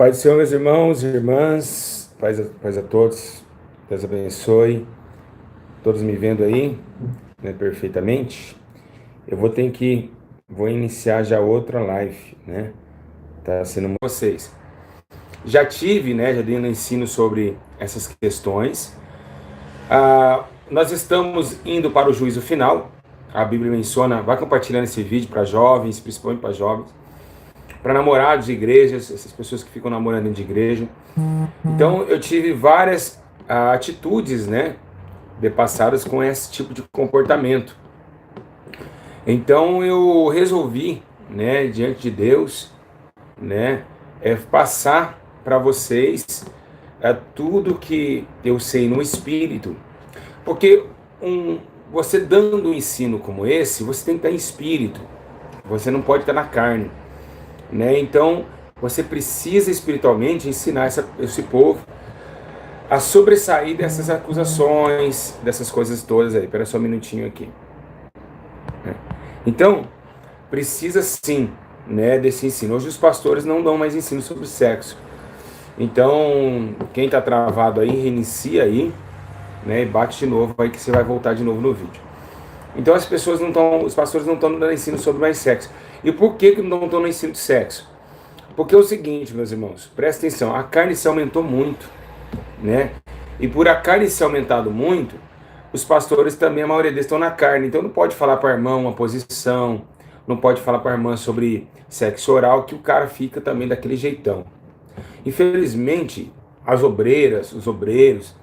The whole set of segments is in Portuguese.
Paz do Senhor, meus irmãos e irmãs, paz a todos, Deus abençoe, todos me vendo aí, né, perfeitamente. Eu vou iniciar já outra live, né, tá sendo com vocês. Já dei um ensino sobre essas questões. Nós estamos indo para o juízo final, a Bíblia menciona, vai compartilhando esse vídeo para jovens, principalmente para jovens, para namorados de igrejas, essas pessoas que ficam namorando dentro de igreja. Então eu tive várias atitudes, né, depassadas com esse tipo de comportamento. Então eu resolvi, né, diante de Deus, né, passar para vocês tudo que eu sei no Espírito. Porque você dando um ensino como esse, você tem que estar em espírito. Você não pode estar na carne, né? Então você precisa espiritualmente ensinar esse povo a sobressair dessas acusações, dessas coisas todas aí. Espera só um minutinho aqui. Então, precisa sim, né, desse ensino. Hoje os pastores não dão mais ensino sobre sexo. Então, quem está travado aí, reinicia aí, né, e bate de novo aí que você vai voltar de novo no vídeo. Então os pastores não estão dando ensino sobre mais sexo. E por que não estão no ensino de sexo? Porque é o seguinte, meus irmãos, presta atenção, a carne se aumentou muito, né? E por a carne se aumentado muito, os pastores também, a maioria deles estão na carne. Então não pode falar para a irmã uma posição, não pode falar para a irmã sobre sexo oral, que o cara fica também daquele jeitão. Infelizmente, as obreiras, os obreiros,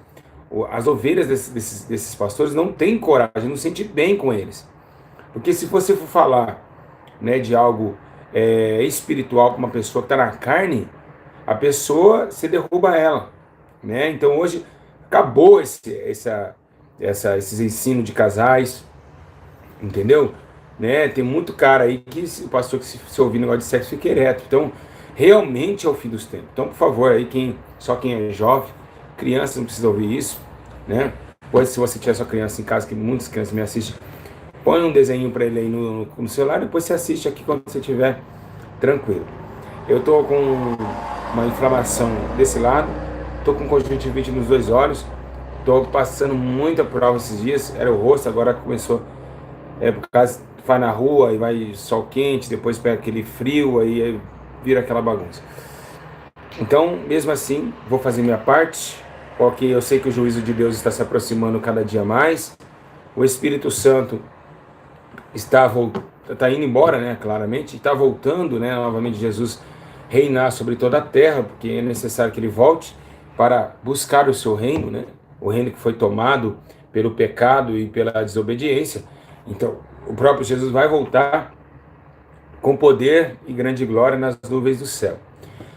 as ovelhas desses pastores não têm coragem, não se sente bem com eles. Porque se você for falar, né, de algo espiritual para uma pessoa que está na carne, a pessoa, se derruba ela, né? Então hoje acabou esses ensinos de casais, entendeu? Né? Tem muito cara aí que o pastor que se ouvir negócio de sexo fica ereto. Então realmente é o fim dos tempos. Então, por favor, aí só quem é jovem, criança não precisa ouvir isso, né? Pois se você tiver sua criança em casa, que muitas crianças me assistem, põe um desenho para ele aí no celular, depois você assiste aqui quando você estiver tranquilo. Eu tô com uma inflamação desse lado, tô com conjuntivite nos dois olhos, tô passando muita prova esses dias, era o rosto, agora começou, por causa vai na rua e vai sol quente, depois pega aquele frio, aí vira aquela bagunça. Então, mesmo assim, vou fazer minha parte, porque eu sei que o juízo de Deus está se aproximando cada dia mais, o Espírito Santo está indo embora, né, claramente, está voltando, né, novamente Jesus reinar sobre toda a terra, porque é necessário que ele volte para buscar o seu reino, né, o reino que foi tomado pelo pecado e pela desobediência. Então, o próprio Jesus vai voltar com poder e grande glória nas nuvens do céu.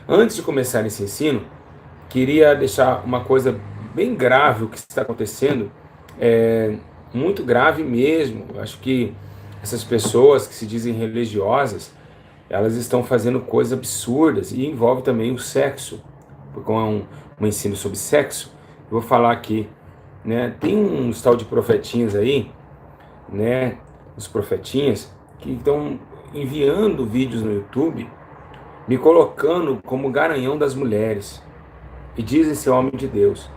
Antes de começar esse ensino, queria deixar uma coisa bem grave o que está acontecendo, muito grave mesmo. Eu acho que essas pessoas que se dizem religiosas, elas estão fazendo coisas absurdas e envolve também o sexo, porque é um ensino sobre sexo. Eu vou falar aqui, né? Tem uns tal de profetinhas aí, né? Os profetinhas que estão enviando vídeos no YouTube, me colocando como garanhão das mulheres e dizem ser homem de Deus.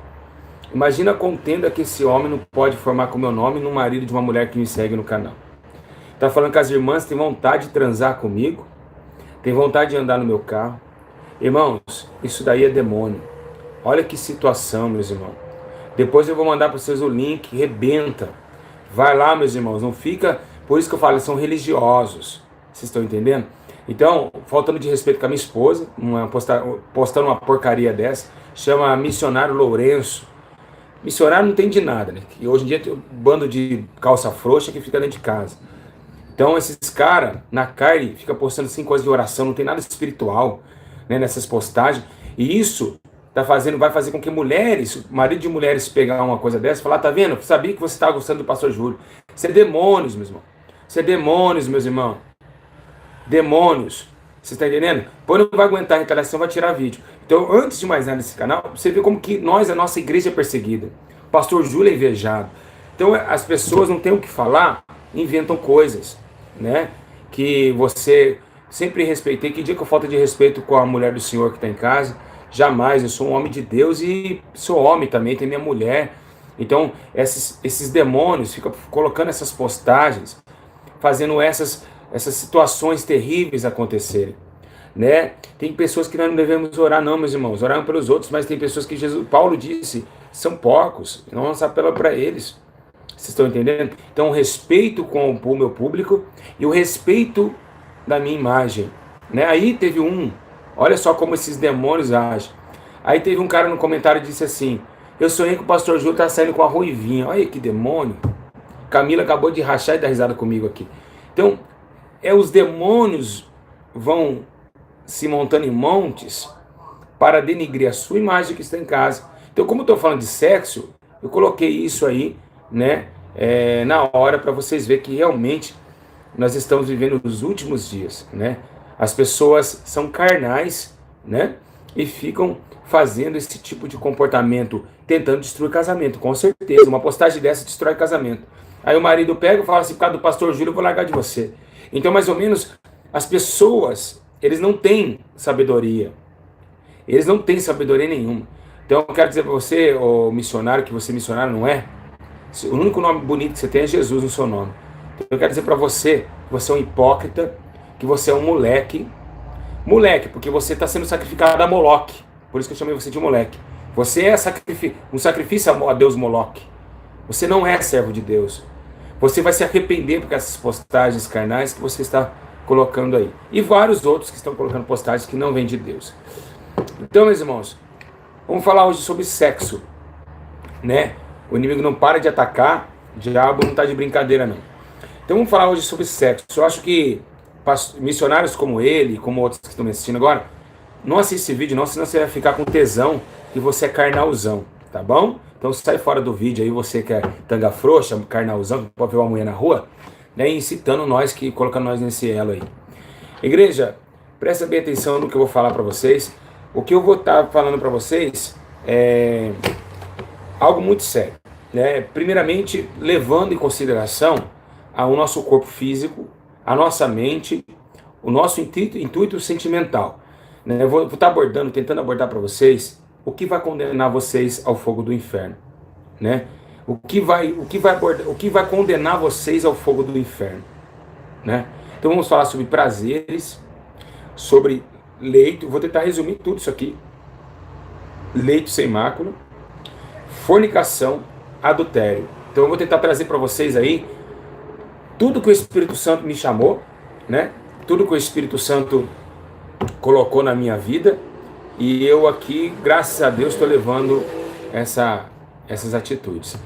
Imagina a contenda que esse homem não pode formar com o meu nome no marido de uma mulher que me segue no canal. Tá falando que as irmãs têm vontade de transar comigo, têm vontade de andar no meu carro. Irmãos, isso daí é demônio. Olha que situação, meus irmãos. Depois eu vou mandar para vocês o link, rebenta. Vai lá, meus irmãos, não fica... Por isso que eu falo, eles são religiosos. Vocês estão entendendo? Então, faltando de respeito com a minha esposa, postando uma porcaria dessa, chama Missionário Lourenço. Missionário não tem de nada, né? E hoje em dia tem um bando de calça frouxa que fica dentro de casa. Então esses caras, na carne, fica postando 5 coisas de oração, não tem nada espiritual, né, nessas postagens. E isso vai fazer com que mulheres, marido de mulheres pegar uma coisa dessa e falar, tá vendo? Sabia que você estava gostando do pastor Júlio. Isso é demônios, meu irmão. Isso é demônios, meus irmãos. Demônios. Você está entendendo? Depois não vai aguentar a retaliação, vai tirar vídeo. Então, antes de mais nada nesse canal, você vê como que a nossa igreja é perseguida. O pastor Júlio é invejado. Então, as pessoas não têm o que falar, inventam coisas, né? Que você sempre respeitei. Que dia que eu falta de respeito com a mulher do Senhor que está em casa? Jamais, eu sou um homem de Deus e sou homem também, tenho minha mulher. Então, esses demônios ficam colocando essas postagens, fazendo essas situações terríveis acontecerem, né? Tem pessoas que nós não devemos orar não, meus irmãos, orar pelos outros, mas tem pessoas que Paulo disse, são porcos, não vamos apelar para eles. Vocês estão entendendo? Então, o respeito com o meu público e o respeito da minha imagem, né? Aí teve olha só como esses demônios agem. Aí teve um cara no comentário que disse assim, eu sonhei que o pastor Júlio tá saindo com a ruivinha. Olha que demônio. Camila acabou de rachar e dar risada comigo aqui. Então, os demônios vão se montando em montes para denigrir a sua imagem que está em casa. Então, como eu estou falando de sexo, eu coloquei isso aí, né, na hora para vocês verem que realmente nós estamos vivendo os últimos dias, né? As pessoas são carnais, né? E ficam fazendo esse tipo de comportamento, tentando destruir casamento, com certeza. Uma postagem dessa destrói casamento. Aí o marido pega e fala assim, por causa do pastor Júlio, eu vou largar de você. Então, mais ou menos, as pessoas, eles não têm sabedoria. Eles não têm sabedoria nenhuma. Então, eu quero dizer para você, ô missionário, que você missionário não é. O único nome bonito que você tem é Jesus no seu nome. Então, eu quero dizer para você que você é um hipócrita, que você é um moleque. Moleque, porque você está sendo sacrificado a Moloque. Por isso que eu chamei você de moleque. Você é um sacrifício a Deus Moloque. Você não é servo de Deus. Você vai se arrepender por essas postagens carnais que você está colocando aí. E vários outros que estão colocando postagens que não vêm de Deus. Então, meus irmãos, vamos falar hoje sobre sexo, né? O inimigo não para de atacar, o diabo não está de brincadeira, não. Então, vamos falar hoje sobre sexo. Eu acho que missionários como ele, como outros que estão me assistindo agora, não assiste esse vídeo não, senão você vai ficar com tesão e você é carnalzão, tá bom? Então sai fora do vídeo aí, você que é tanga frouxa, carnalzão, que pode ver uma mulher na rua, né, incitando nós, colocando nós nesse elo aí. Igreja, presta bem atenção no que eu vou falar para vocês. O que eu vou estar falando para vocês é algo muito sério, né? Primeiramente, levando em consideração o nosso corpo físico, a nossa mente, o nosso intuito sentimental. Né? Eu vou estar tentando abordar para vocês o que vai condenar vocês ao fogo do inferno, né? O que vai condenar vocês ao fogo do inferno, né? Então vamos falar sobre prazeres, sobre leito, vou tentar resumir tudo isso aqui. Leito sem mácula, fornicação, adultério. Então eu vou tentar trazer para vocês aí tudo que o Espírito Santo me chamou, né? Tudo que o Espírito Santo colocou na minha vida, e eu aqui, graças a Deus, estou levando essas atitudes.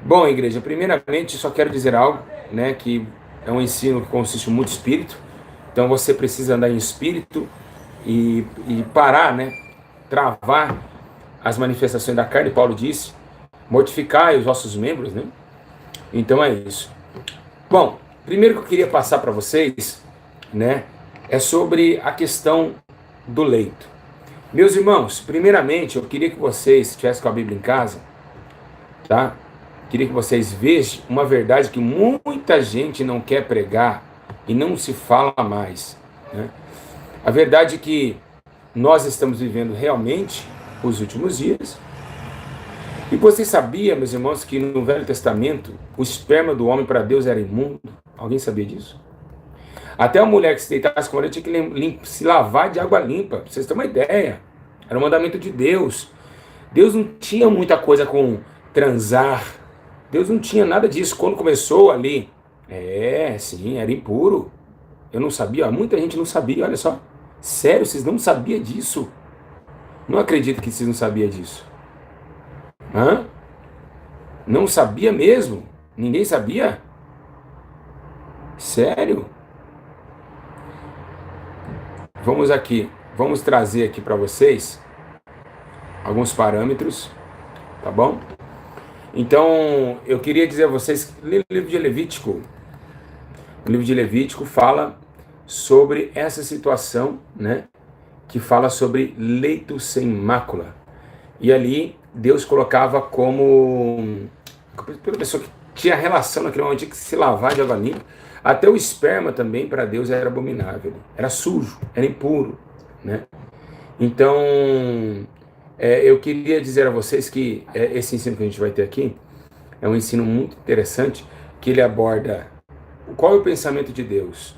Bom, igreja, primeiramente só quero dizer algo, né, que é um ensino que consiste em muito espírito. Então você precisa andar em espírito e parar, né, travar as manifestações da carne. Paulo disse, mortificar os vossos membros, né? Então é isso. Bom, primeiro que eu queria passar para vocês, né, é sobre a questão do leito. Meus irmãos, primeiramente eu queria que vocês estivessem com a Bíblia em casa, tá? Queria que vocês vejam uma verdade que muita gente não quer pregar e não se fala mais, né? A verdade é que nós estamos vivendo realmente os últimos dias. E você sabia, meus irmãos, que no Velho Testamento o esperma do homem para Deus era imundo? Alguém sabia disso? Até a mulher que se deitasse com a mulher tinha que se lavar de água limpa. Pra vocês terem uma ideia. Era um mandamento de Deus. Deus não tinha muita coisa com transar. Deus não tinha nada disso. Quando começou ali, sim, era impuro. Eu não sabia, muita gente não sabia, olha só. Sério, vocês não sabiam disso? Não acredito que vocês não sabiam disso. Hã? Não sabia mesmo? Ninguém sabia? Sério? Vamos trazer aqui para vocês alguns parâmetros, tá bom? Então, eu queria dizer a vocês, o livro de Levítico, fala sobre essa situação, né? Que fala sobre leito sem mácula. E ali, Deus colocava como... Pela pessoa que tinha relação naquele momento, tinha que se lavar de água limpa. Até o esperma também para Deus era abominável, era sujo, era impuro, né? Então, eu queria dizer a vocês que esse ensino que a gente vai ter aqui é um ensino muito interessante, que ele aborda qual é o pensamento de Deus.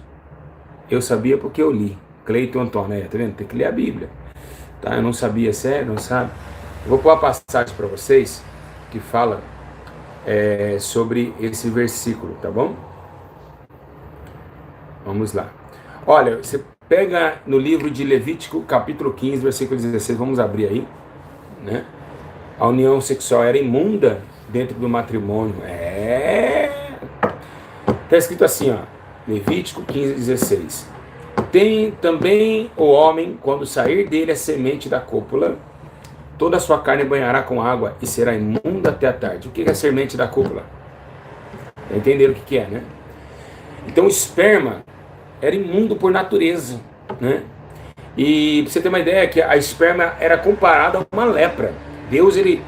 Eu sabia porque eu li. Cleiton Antônio, tá vendo? Tem que ler a Bíblia. Tá? Eu não sabia, sério, não sabe? Eu vou pôr uma passagem para vocês que fala sobre esse versículo, tá bom? Vamos lá. Olha, você pega no livro de Levítico, capítulo 15, versículo 16, vamos abrir aí, né? A união sexual era imunda dentro do matrimônio. Está escrito assim, ó, Levítico 15, 16. Tem também o homem, quando sair dele a semente da cópula, toda a sua carne banhará com água e será imunda até a tarde. O que é a semente da cópula? Entenderam o que é, né? Então o esperma era imundo por natureza, né? E pra você ter uma ideia, que a esperma era comparada a uma lepra. Deus, ele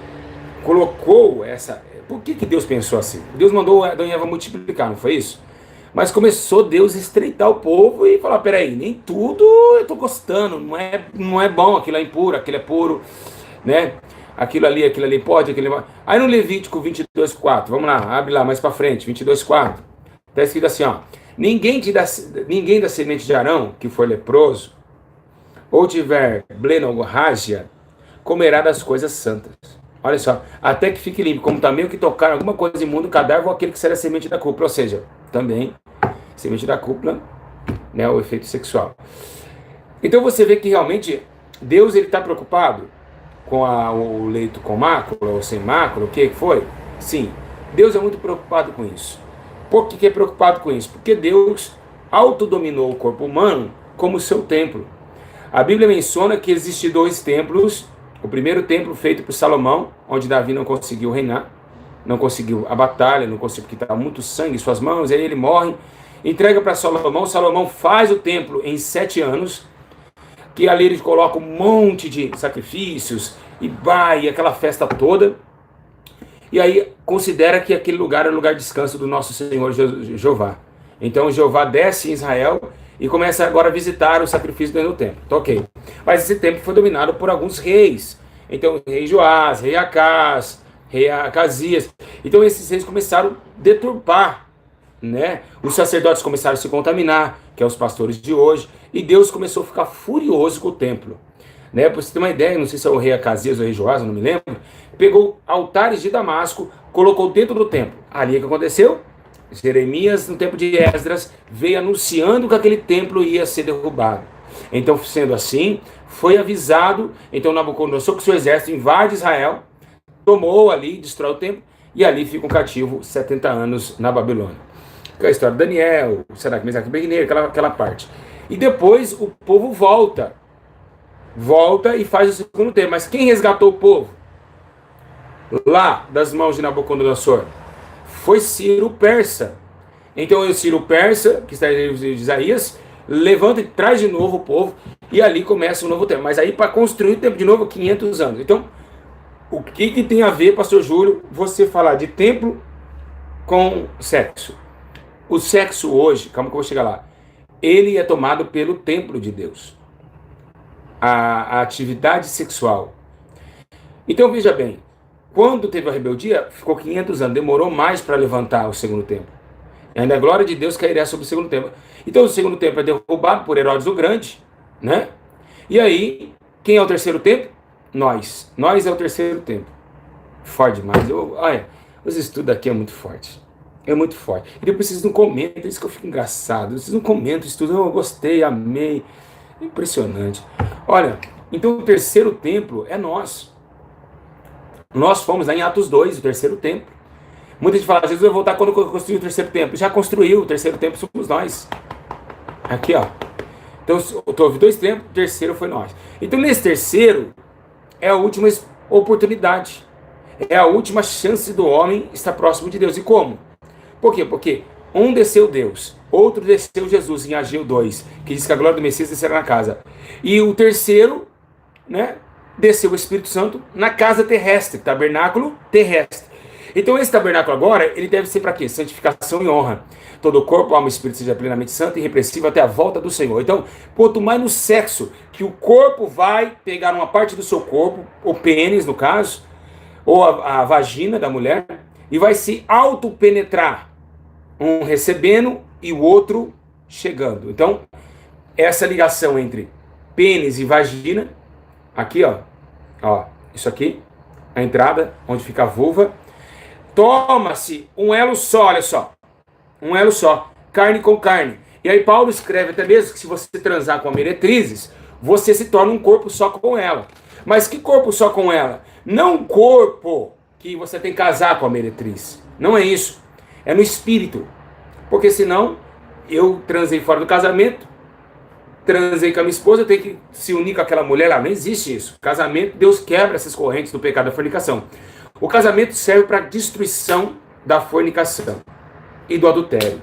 colocou essa... Por que Deus pensou assim? Deus mandou Adão e Eva multiplicar, não foi isso? Mas começou Deus a estreitar o povo e falar, peraí, nem tudo eu tô gostando, não é bom, aquilo é impuro, aquilo é puro, né? Aquilo ali pode, aquilo ali... Aí no Levítico 22:4, vamos lá, abre lá mais pra frente, 22:4, tá escrito assim, ó, ninguém da semente de Arão, que for leproso, ou tiver blenorrágia, comerá das coisas santas. Olha só, até que fique limpo, como também o que tocar alguma coisa imunda, cadáver ou aquele que será semente da cúpula, ou seja, também semente da cúpula, né, o efeito sexual. Então você vê que realmente Deus, ele está preocupado com o leito com mácula ou sem mácula, o que foi? Sim, Deus é muito preocupado com isso. Por que é preocupado com isso? Porque Deus autodominou o corpo humano como seu templo. A Bíblia menciona que existem 2 templos. O primeiro templo feito por Salomão, onde Davi não conseguiu reinar, não conseguiu a batalha, não conseguiu, porque estava muito sangue em suas mãos, aí ele morre, entrega para Salomão, Salomão faz o templo em 7 anos, que ali ele coloca um monte de sacrifícios, e aquela festa toda, e aí considera que aquele lugar é o lugar de descanso do nosso Senhor Jeová. Então Jeová desce em Israel e começa agora a visitar o sacrifício dentro do templo. Então, ok. Mas esse templo foi dominado por alguns reis. Então, rei Joás, rei Acás, rei Acasias. Então, esses reis começaram a deturpar, né? Os sacerdotes começaram a se contaminar, que é os pastores de hoje. E Deus começou a ficar furioso com o templo. Né? Para você ter uma ideia, não sei se é o rei Acasias ou o rei Joás, eu não me lembro. Pegou altares de Damasco, colocou dentro do templo. Ali o que aconteceu? Jeremias, no tempo de Esdras, veio anunciando que aquele templo ia ser derrubado. Então, sendo assim, foi avisado. Então, Nabucodonosor, com seu exército, invade Israel, tomou ali, destrói o templo, e ali fica um cativo 70 anos na Babilônia. Que é a história de Daniel, Sadraque, Mesaque e Abednego, aquela parte. E depois o povo volta e faz o segundo templo. Mas quem resgatou o povo lá das mãos de Nabucodonosor? Foi Ciro Persa. Então o Ciro Persa, que está em livro de Isaías, levanta e traz de novo o povo, e ali começa um novo templo. Mas aí para construir o templo de novo, 500 anos. Então, o que tem a ver, pastor Júlio, você falar de templo com sexo? O sexo hoje, calma que eu vou chegar lá, ele é tomado pelo templo de Deus. A atividade sexual. Então veja bem, quando teve a rebeldia, ficou 500 anos, demorou mais para levantar o segundo templo. E ainda a glória de Deus cairia sobre o segundo templo. Então o segundo templo é derrubado por Herodes o Grande, né? E aí, quem é o terceiro templo? Nós. Nós é o terceiro templo. Forte demais. Olha, os estudos aqui é muito forte. É muito forte. E depois vocês não comentam, isso que eu fico engraçado. Vocês não comentam isso tudo. Eu gostei, amei. Impressionante. Olha, então o terceiro templo é nós. Nós fomos lá em Atos 2, o terceiro templo. Muita gente fala, Jesus vai voltar quando construir o terceiro templo. Já construiu, o terceiro templo somos nós. Aqui, ó. Então, houve 2 templos, o terceiro foi nós. Então, nesse terceiro, é a última oportunidade. É a última chance do homem estar próximo de Deus. E como? Por quê? Porque um desceu Deus, outro desceu Jesus, em Ageu 2, que diz que a glória do Messias descerá na casa. E o terceiro, né, desceu o Espírito Santo na casa terrestre, tabernáculo terrestre. Então esse tabernáculo agora, ele deve ser para quê? Santificação e honra. Todo o corpo, alma e espírito seja plenamente santo e irrepreensível até a volta do Senhor. Então, quanto mais no sexo, que o corpo vai pegar uma parte do seu corpo, o pênis no caso, ou a vagina da mulher, e vai se autopenetrar, um recebendo e o outro chegando. Então, essa ligação entre pênis e vagina, aqui ó, isso aqui, a entrada, onde fica a vulva, toma-se um elo só, olha só, um elo só, carne com carne. E aí Paulo escreve até mesmo que se você transar com a meretrizes, você se torna um corpo só com ela. Mas que corpo só com ela? Não um corpo que você tem que casar com a meretriz. Não é isso. É no espírito. Porque senão, eu transei fora do casamento, transei com a minha esposa, eu tenho que se unir com aquela mulher lá. Não existe isso. Casamento, Deus quebra essas correntes do pecado da fornicação. O casamento serve para a destruição da fornicação e do adultério.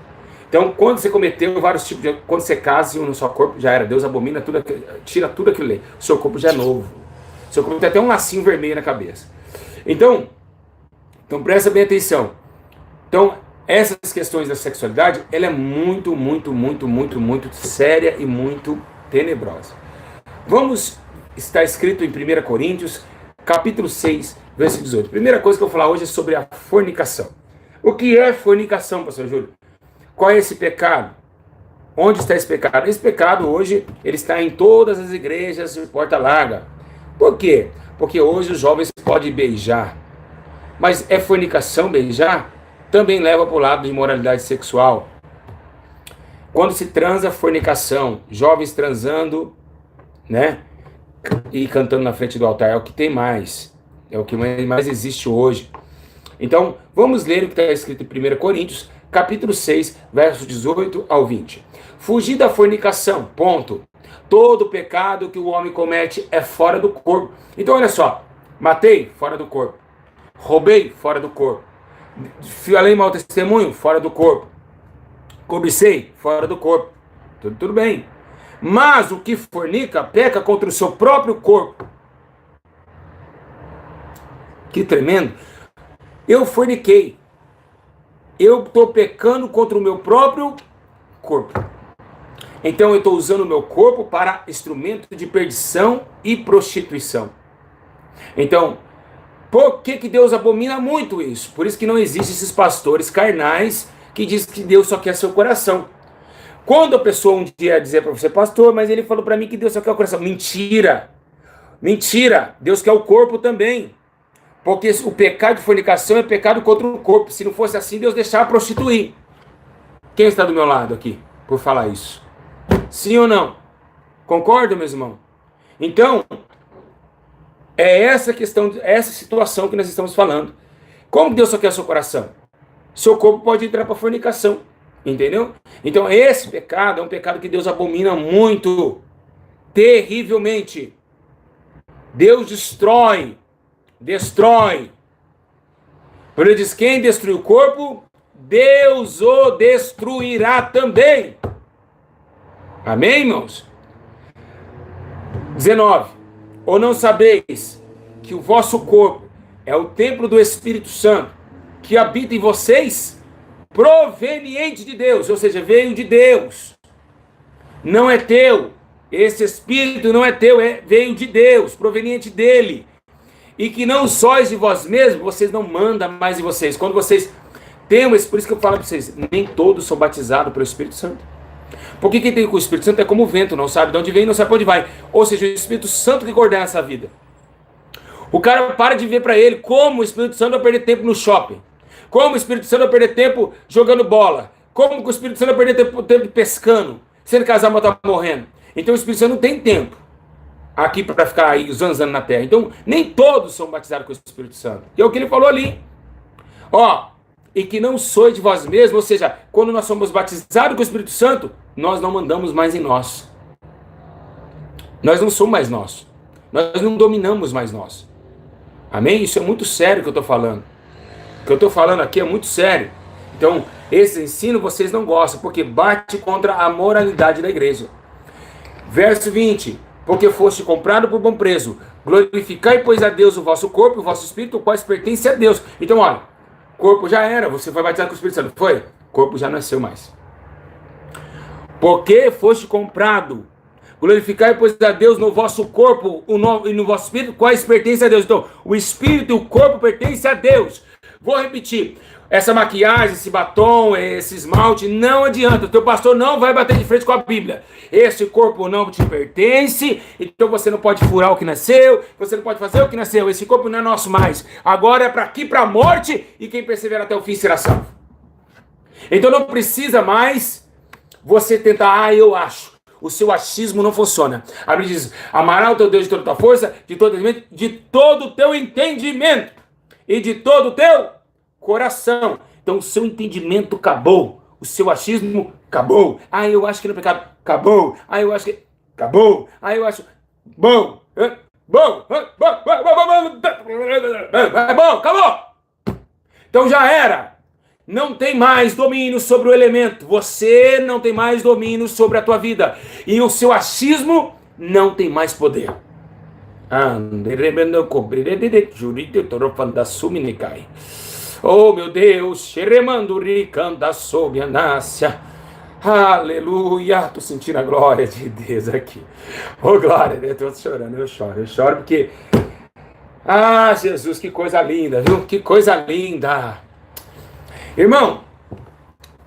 Então, quando você cometeu vários tipos de... Quando você casa e une no seu corpo, já era. Deus abomina tudo, tira tudo aquilo ali. O seu corpo já é novo. O seu corpo tem até um lacinho vermelho na cabeça. Então presta bem atenção. Então, essas questões da sexualidade, ela é muito, muito, muito, muito, muito séria e muito tenebrosa. Está escrito em 1 Coríntios, capítulo 6, verso 18. Primeira coisa que eu vou falar hoje é sobre a fornicação. O que é fornicação, pastor Júlio? Qual é esse pecado? Onde está esse pecado? Esse pecado hoje, ele está em todas as igrejas de porta larga. Por quê? Porque hoje os jovens podem beijar. Mas é fornicação beijar? Também leva para o lado de imoralidade sexual. Quando se transa, fornicação. Jovens transando, né? E cantando na frente do altar. É o que tem mais. É o que mais existe hoje. Então, vamos ler o que está escrito em 1 Coríntios, capítulo 6, versos 18 ao 20. Fugir da fornicação, ponto. Todo pecado que o homem comete é fora do corpo. Então, olha só. Matei, fora do corpo. Roubei, fora do corpo. Falei mau testemunho, fora do corpo. Cobicei, fora do corpo. Tudo bem. Mas o que fornica, peca contra o seu próprio corpo. Que tremendo. Eu forniquei. Eu estou pecando contra o meu próprio corpo. Então eu estou usando o meu corpo para instrumento de perdição e prostituição. Então, por que Deus abomina muito isso? Por isso que não existem esses pastores carnais que dizem que Deus só quer seu coração. Quando a pessoa um dia dizer para você, pastor, mas ele falou para mim que Deus só quer o coração. Mentira! Mentira! Deus quer o corpo também. Porque o pecado de fornicação é pecado contra o corpo. Se não fosse assim, Deus deixava prostituir. Quem está do meu lado aqui por falar isso? Sim ou não? Concorda, meus irmãos? Então, é essa questão, essa situação que nós estamos falando. Como Deus só quer o seu coração? Seu corpo pode entrar para fornicação. Entendeu? Então, esse pecado é um pecado que Deus abomina muito. Terrivelmente. Deus destrói. Ele diz, quem destruiu o corpo, Deus o destruirá também. Amém, irmãos? 19. Ou não sabeis que o vosso corpo é o templo do Espírito Santo, que habita em vocês, proveniente de Deus, ou seja, veio de Deus. Não é teu. Esse Espírito não é teu, veio de Deus, proveniente dele. E que não sois de vós mesmos, vocês não mandam mais em vocês. Quando vocês têm, por isso que eu falo para vocês, nem todos são batizados pelo Espírito Santo. Porque quem tem com o Espírito Santo é como o vento, não sabe de onde vem, não sabe para onde vai. Ou seja, o Espírito Santo que coordena essa vida. O cara para de ver para ele como o Espírito Santo vai perder tempo no shopping. Como o Espírito Santo vai perder tempo jogando bola. Como o Espírito Santo vai perder tempo pescando, sendo que as almas estão morrendo. Então o Espírito Santo não tem tempo aqui para ficar aí zanzando na terra. Então, nem todos são batizados com o Espírito Santo. E é o que ele falou ali. E que não sois de vós mesmos, ou seja, quando nós somos batizados com o Espírito Santo, nós não mandamos mais em nós. Nós não somos mais nós. Nós não dominamos mais nós. Amém? Isso é muito sério que eu estou falando. O que eu estou falando aqui é muito sério. Então, esse ensino vocês não gostam, porque bate contra a moralidade da igreja. Verso 20. Porque foste comprado por bom preço. Glorificai, pois, a Deus o vosso corpo e o vosso espírito, o quais pertence a Deus. Então, olha, corpo já era, você foi batizado com o Espírito Santo, foi? O corpo já não é seu mais. Porque foste comprado. Glorificai, pois, a Deus no vosso corpo e no vosso espírito, quais pertencem a Deus. Então, o espírito e o corpo pertencem a Deus. Vou repetir. Essa maquiagem, esse batom, esse esmalte, não adianta. O teu pastor não vai bater de frente com a Bíblia. Esse corpo não te pertence, então você não pode furar o que nasceu, você não pode fazer o que nasceu. Esse corpo não é nosso mais. Agora é para aqui, para a morte, e quem persevera até o fim será salvo. Então não precisa mais você tentar, eu acho. O seu achismo não funciona. A Bíblia diz, amará o teu Deus de toda a tua força, de todo o teu entendimento e de todo o teu coração. Então o seu entendimento acabou. O seu achismo acabou. Eu acho que não é pecado. Acabou. Eu acho que... Acabou. Eu acho... Bom. Bom. Acabou. Então já era. Não tem mais domínio sobre o elemento. Você não tem mais domínio sobre a tua vida. E o seu achismo não tem mais poder. Oh, meu Deus. Aleluia. Tô sentindo a glória de Deus aqui. Oh, glória. Eu tô chorando. Eu choro porque... Jesus, que coisa linda, viu? Que coisa linda. Irmão,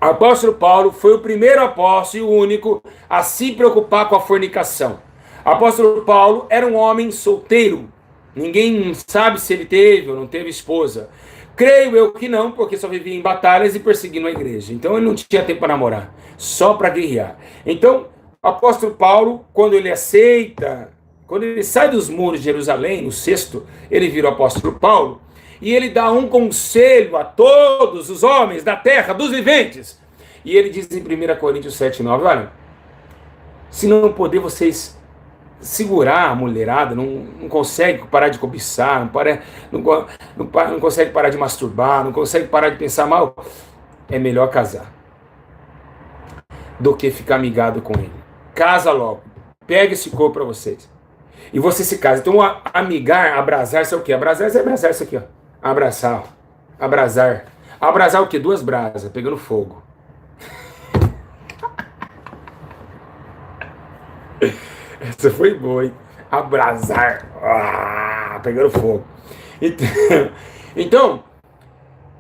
o apóstolo Paulo foi o primeiro apóstolo e o único a se preocupar com a fornicação. O apóstolo Paulo era um homem solteiro. Ninguém sabe se ele teve ou não teve esposa. Creio eu que não, porque só vivia em batalhas e perseguindo a igreja. Então ele não tinha tempo para namorar, só para guerrear. Então, o apóstolo Paulo, quando ele sai dos muros de Jerusalém, no sexto, ele vira o apóstolo Paulo. E ele dá um conselho a todos os homens da terra, dos viventes. E ele diz em 1 Coríntios 7:9, olha, se não poder vocês segurar a mulherada, não consegue parar de cobiçar, não consegue parar de masturbar, não consegue parar de pensar mal, é melhor casar do que ficar amigado com ele. Casa logo, pega esse corpo para vocês. E você se casa. Então, amigar, abrasar, isso é o quê? Abrasar isso aqui, ó. Abraçar, abrasar. Abrasar o quê? 2 brasas, pegando fogo. Essa foi boa, hein? Abrasar, pegando fogo. Então,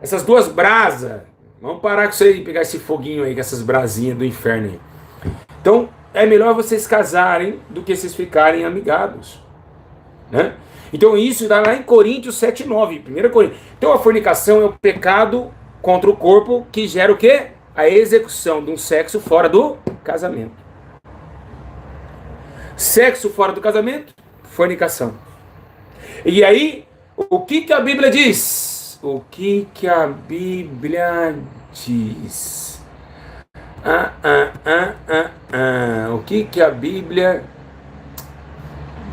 essas 2 brasas, vamos parar com isso aí, pegar esse foguinho aí, com essas brasinhas do inferno aí. Então, é melhor vocês casarem do que vocês ficarem amigados, né? Então isso dá lá em Coríntios 7:9, 1 Coríntios. Então a fornicação é o pecado contra o corpo que gera o quê? A execução de um sexo fora do casamento. Sexo fora do casamento, fornicação. E aí, o que a Bíblia diz? O que a Bíblia diz? O que a Bíblia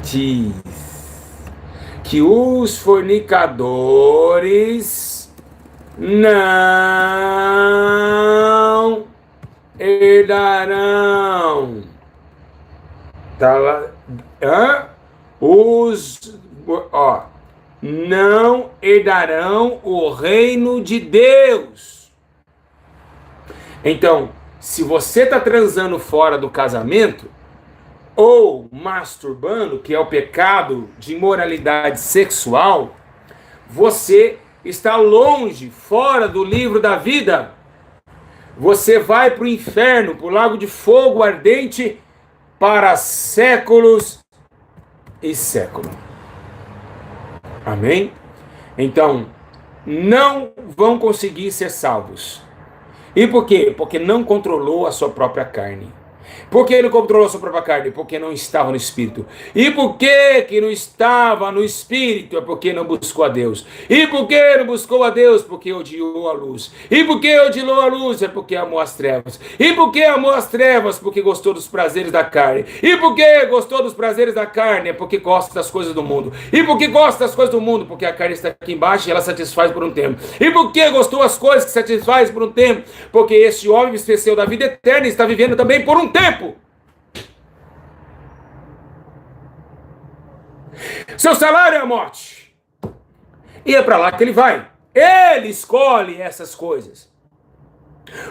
diz? Que os fornicadores não herdarão. Tá lá. Não herdarão o reino de Deus. Então, se você está transando fora do casamento, ou masturbando, que é o pecado de imoralidade sexual, você está longe, fora do livro da vida. Você vai para o inferno, para o lago de fogo ardente, para séculos e séculos. Amém? Então, não vão conseguir ser salvos. E por quê? Porque não controlou a sua própria carne. Por que ele controlou a sua própria carne? Porque não estava no Espírito. E por que não estava no Espírito? É porque não buscou a Deus. E por que não buscou a Deus? Porque odiou a luz. E por que odiou a luz? É porque amou as trevas. E por que amou as trevas? Porque gostou dos prazeres da carne. E por que gostou dos prazeres da carne? É porque gosta das coisas do mundo. E por que gosta das coisas do mundo? Porque a carne está aqui embaixo e ela satisfaz por um tempo. E por que gostou das coisas que satisfaz por um tempo? Porque este homem esqueceu da vida eterna e está vivendo também por um tempo. Seu salário é a morte. E é para lá que ele vai. Ele escolhe essas coisas.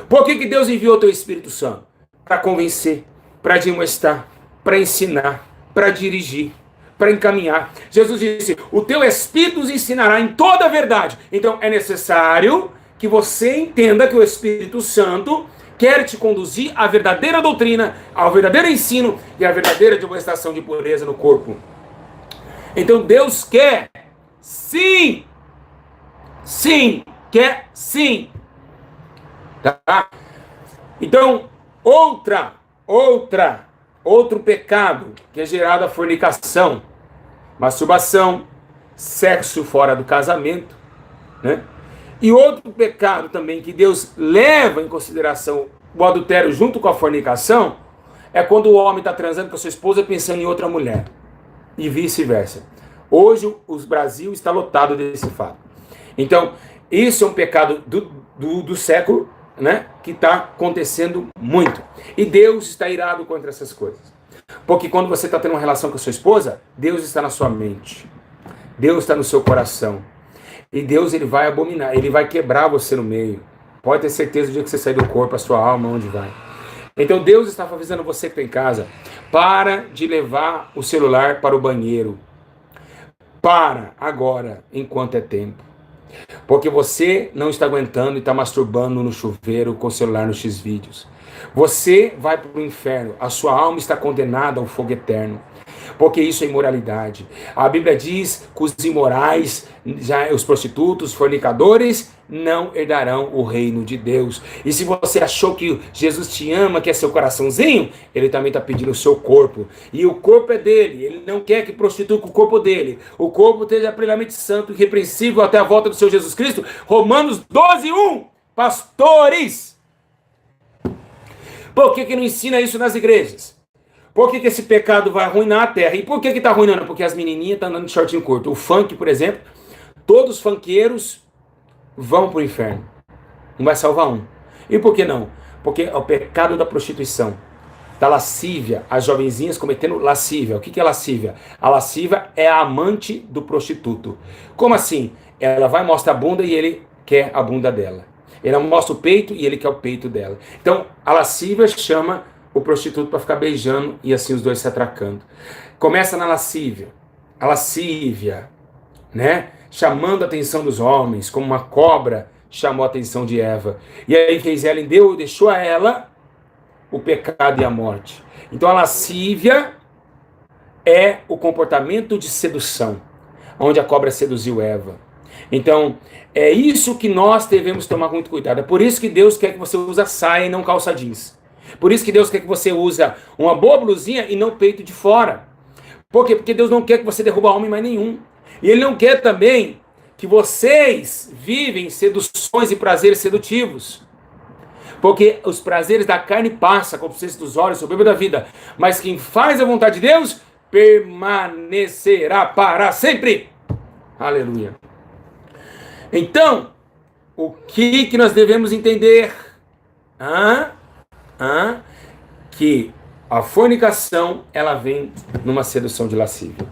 Por que Deus enviou o teu Espírito Santo? Para convencer, para admoestar, para ensinar, para dirigir, para encaminhar. Jesus disse, o teu Espírito nos ensinará em toda a verdade. Então é necessário que você entenda que o Espírito Santo quer te conduzir à verdadeira doutrina, ao verdadeiro ensino e à verdadeira demonstração de pureza no corpo. Então Deus quer, sim, quer sim. Tá? Então, outro pecado que é gerado a fornicação, masturbação, sexo fora do casamento, né? E outro pecado também que Deus leva em consideração o adultério junto com a fornicação é quando o homem está transando com a sua esposa pensando em outra mulher e vice-versa. Hoje o Brasil está lotado desse fato. Então, isso é um pecado do século, né, que está acontecendo muito. E Deus está irado contra essas coisas. Porque quando você está tendo uma relação com a sua esposa, Deus está na sua mente. Deus está no seu coração. E Deus, ele vai abominar, ele vai quebrar você no meio. Pode ter certeza do dia que você sair do corpo, a sua alma, onde vai. Então Deus está avisando você que está em casa, para de levar o celular para o banheiro. Para agora, enquanto é tempo. Porque você não está aguentando e está masturbando no chuveiro com o celular no Xvideos. Você vai para o inferno, a sua alma está condenada ao fogo eterno. Porque isso é imoralidade. A Bíblia diz que os imorais, já os prostitutos, fornicadores, não herdarão o reino de Deus. E se você achou que Jesus te ama, que é seu coraçãozinho, ele também está pedindo o seu corpo. E o corpo é dele, ele não quer que prostitua com o corpo dele. O corpo esteja plenamente santo e irrepreensível até a volta do Senhor Jesus Cristo. Romanos 12:1. Pastores! Por que não ensina isso nas igrejas? Por que esse pecado vai arruinar a terra? E por que está arruinando? Porque as menininhas estão andando de shortinho curto. O funk, por exemplo, todos os funkeiros vão para o inferno. Não vai salvar um. E por que não? Porque é o pecado da prostituição, da lascívia, as jovenzinhas cometendo lascívia. O que é lascívia? A lascívia é a amante do prostituto. Como assim? Ela vai mostrar a bunda e ele quer a bunda dela. Ela mostra o peito e ele quer o peito dela. Então, a lascívia chama o prostituto para ficar beijando e assim os dois se atracando. Começa na lascívia. A lascívia, né? Chamando a atenção dos homens, como uma cobra chamou a atenção de Eva. E aí fez ela, deixou a ela o pecado e a morte. Então a lascívia é o comportamento de sedução, onde a cobra seduziu Eva. Então, é isso que nós devemos tomar muito cuidado. É por isso que Deus quer que você use saia e não calça jeans. Por isso que Deus quer que você use uma boa blusinha e não peito de fora. Por quê? Porque Deus não quer que você derruba homem mais nenhum. E Ele não quer também que vocês vivem seduções e prazeres sedutivos. Porque os prazeres da carne passam, como vocês dos olhos, soberba da vida. Mas quem faz a vontade de Deus, permanecerá para sempre. Aleluia. Então, o que nós devemos entender? Que a fornicação, ela vem numa sedução de lascívia.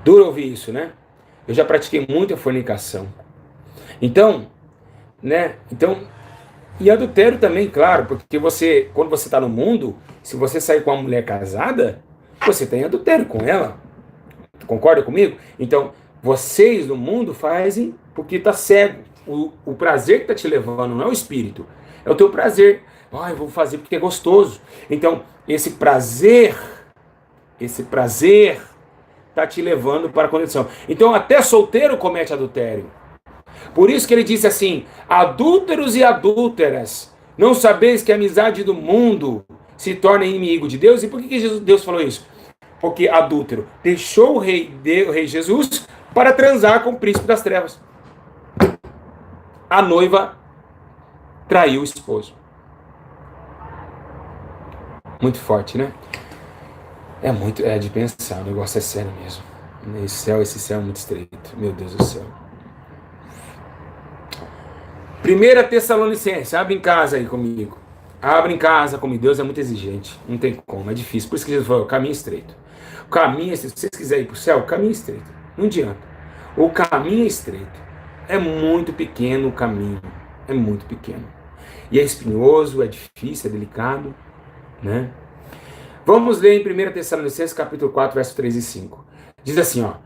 Duro ouvir isso, né? Eu já pratiquei muita fornicação. Então, né? E adultério também, claro, porque você, quando você está no mundo, se você sair com uma mulher casada, você tem adultério com ela. Concorda comigo? Então, vocês no mundo fazem porque está cego. O prazer que está te levando não é o espírito, é o teu prazer. Eu vou fazer porque é gostoso. Então, esse prazer está te levando para a condição. Então, até solteiro comete adultério. Por isso que ele disse assim: adúlteros e adúlteras, não sabeis que a amizade do mundo se torna inimigo de Deus? E por que Deus falou isso? Porque adúltero deixou o rei Jesus para transar com o príncipe das trevas. A noiva traiu o esposo. Muito forte, né? É de pensar, o negócio é sério mesmo. Esse céu é muito estreito. Meu Deus do céu. 1 Tessalonicenses, abre em casa aí comigo. Abra em casa, como Deus é muito exigente. Não tem como, é difícil. Por isso que Jesus falou, o caminho é estreito. O caminho, se vocês quiserem ir para o céu, o caminho é estreito. Não adianta. O caminho é estreito. É muito pequeno o caminho. É muito pequeno. E é espinhoso, é difícil, é delicado, né? Vamos ler em 1 Tessalonicenses, capítulo 4, versos 3 e 5. Diz assim, ó.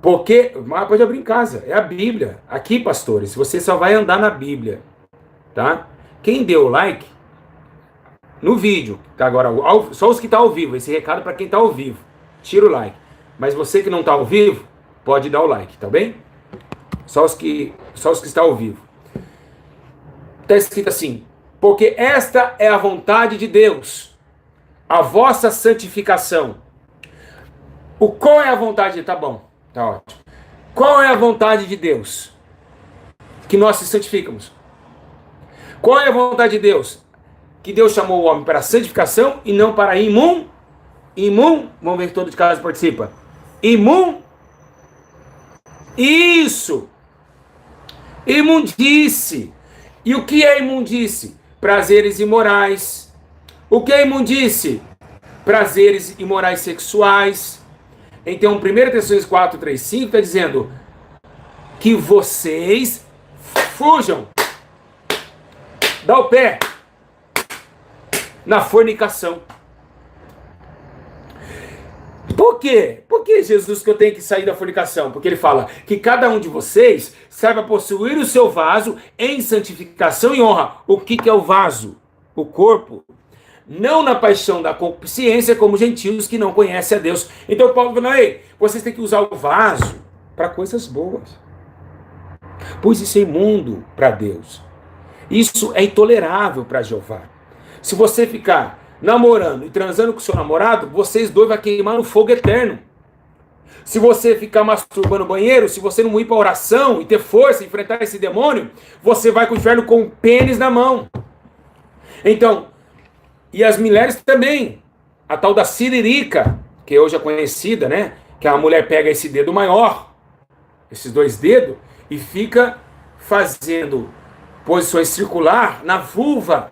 Porque, pode abrir em casa, é a Bíblia. Aqui, pastores, você só vai andar na Bíblia, tá? Quem deu o like no vídeo, tá agora, só os que estão ao vivo, esse recado para quem está ao vivo, tira o like. Mas você que não está ao vivo, pode dar o like, tá bem? Só os que estão ao vivo. Está escrito assim, porque esta é a vontade de Deus, a vossa santificação. Qual é a vontade? Tá bom, tá ótimo. Qual é a vontade de Deus? Que nós se santificamos. Qual é a vontade de Deus? Que Deus chamou o homem para a santificação e não para vamos ver que todo de casa participa. Isso! Imundice. E o que é imundice? Prazeres imorais. O que é imundice? Prazeres imorais sexuais. Então, 1 Tessalonicenses 4, 3, 5 está dizendo que vocês fujam. Dá o pé na fornicação. Por quê? Por que, Jesus, que eu tenho que sair da fornicação? Porque ele fala que cada um de vocês saiba possuir o seu vaso em santificação e honra. O que é o vaso? O corpo. Não na paixão da concupiscência, como gentios que não conhecem a Deus. Então Paulo falou, ei, vocês têm que usar o vaso para coisas boas. Pois isso é imundo para Deus. Isso é intolerável para Jeová. Se você ficar namorando e transando com seu namorado, vocês dois vão queimar no fogo eterno. Se você ficar masturbando no banheiro, se você não ir para oração e ter força, enfrentar esse demônio, você vai com o inferno com o pênis na mão. Então, e as mulheres também. A tal da siririca, que hoje é conhecida, né? Que a mulher pega esse dedo maior, esses dois dedos, e fica fazendo posições circular na vulva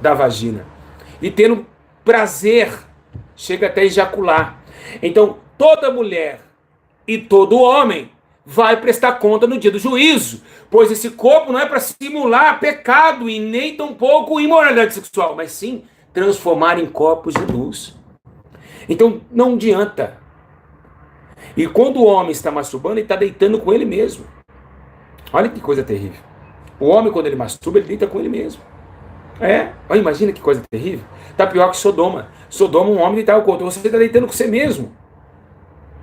da vagina. E tendo prazer, chega até ejacular. Então, toda mulher e todo homem vai prestar conta no dia do juízo, pois esse corpo não é para simular pecado e nem tampouco imoralidade sexual, mas sim transformar em corpos de luz. Então, não adianta. E quando o homem está masturbando, ele está deitando com ele mesmo. Olha que coisa terrível. O homem, quando ele masturba, ele deita com ele mesmo. Olha, imagina que coisa terrível. Tá pior que Sodoma. Sodoma, um homem deitava com outro. Você está deitando com você mesmo.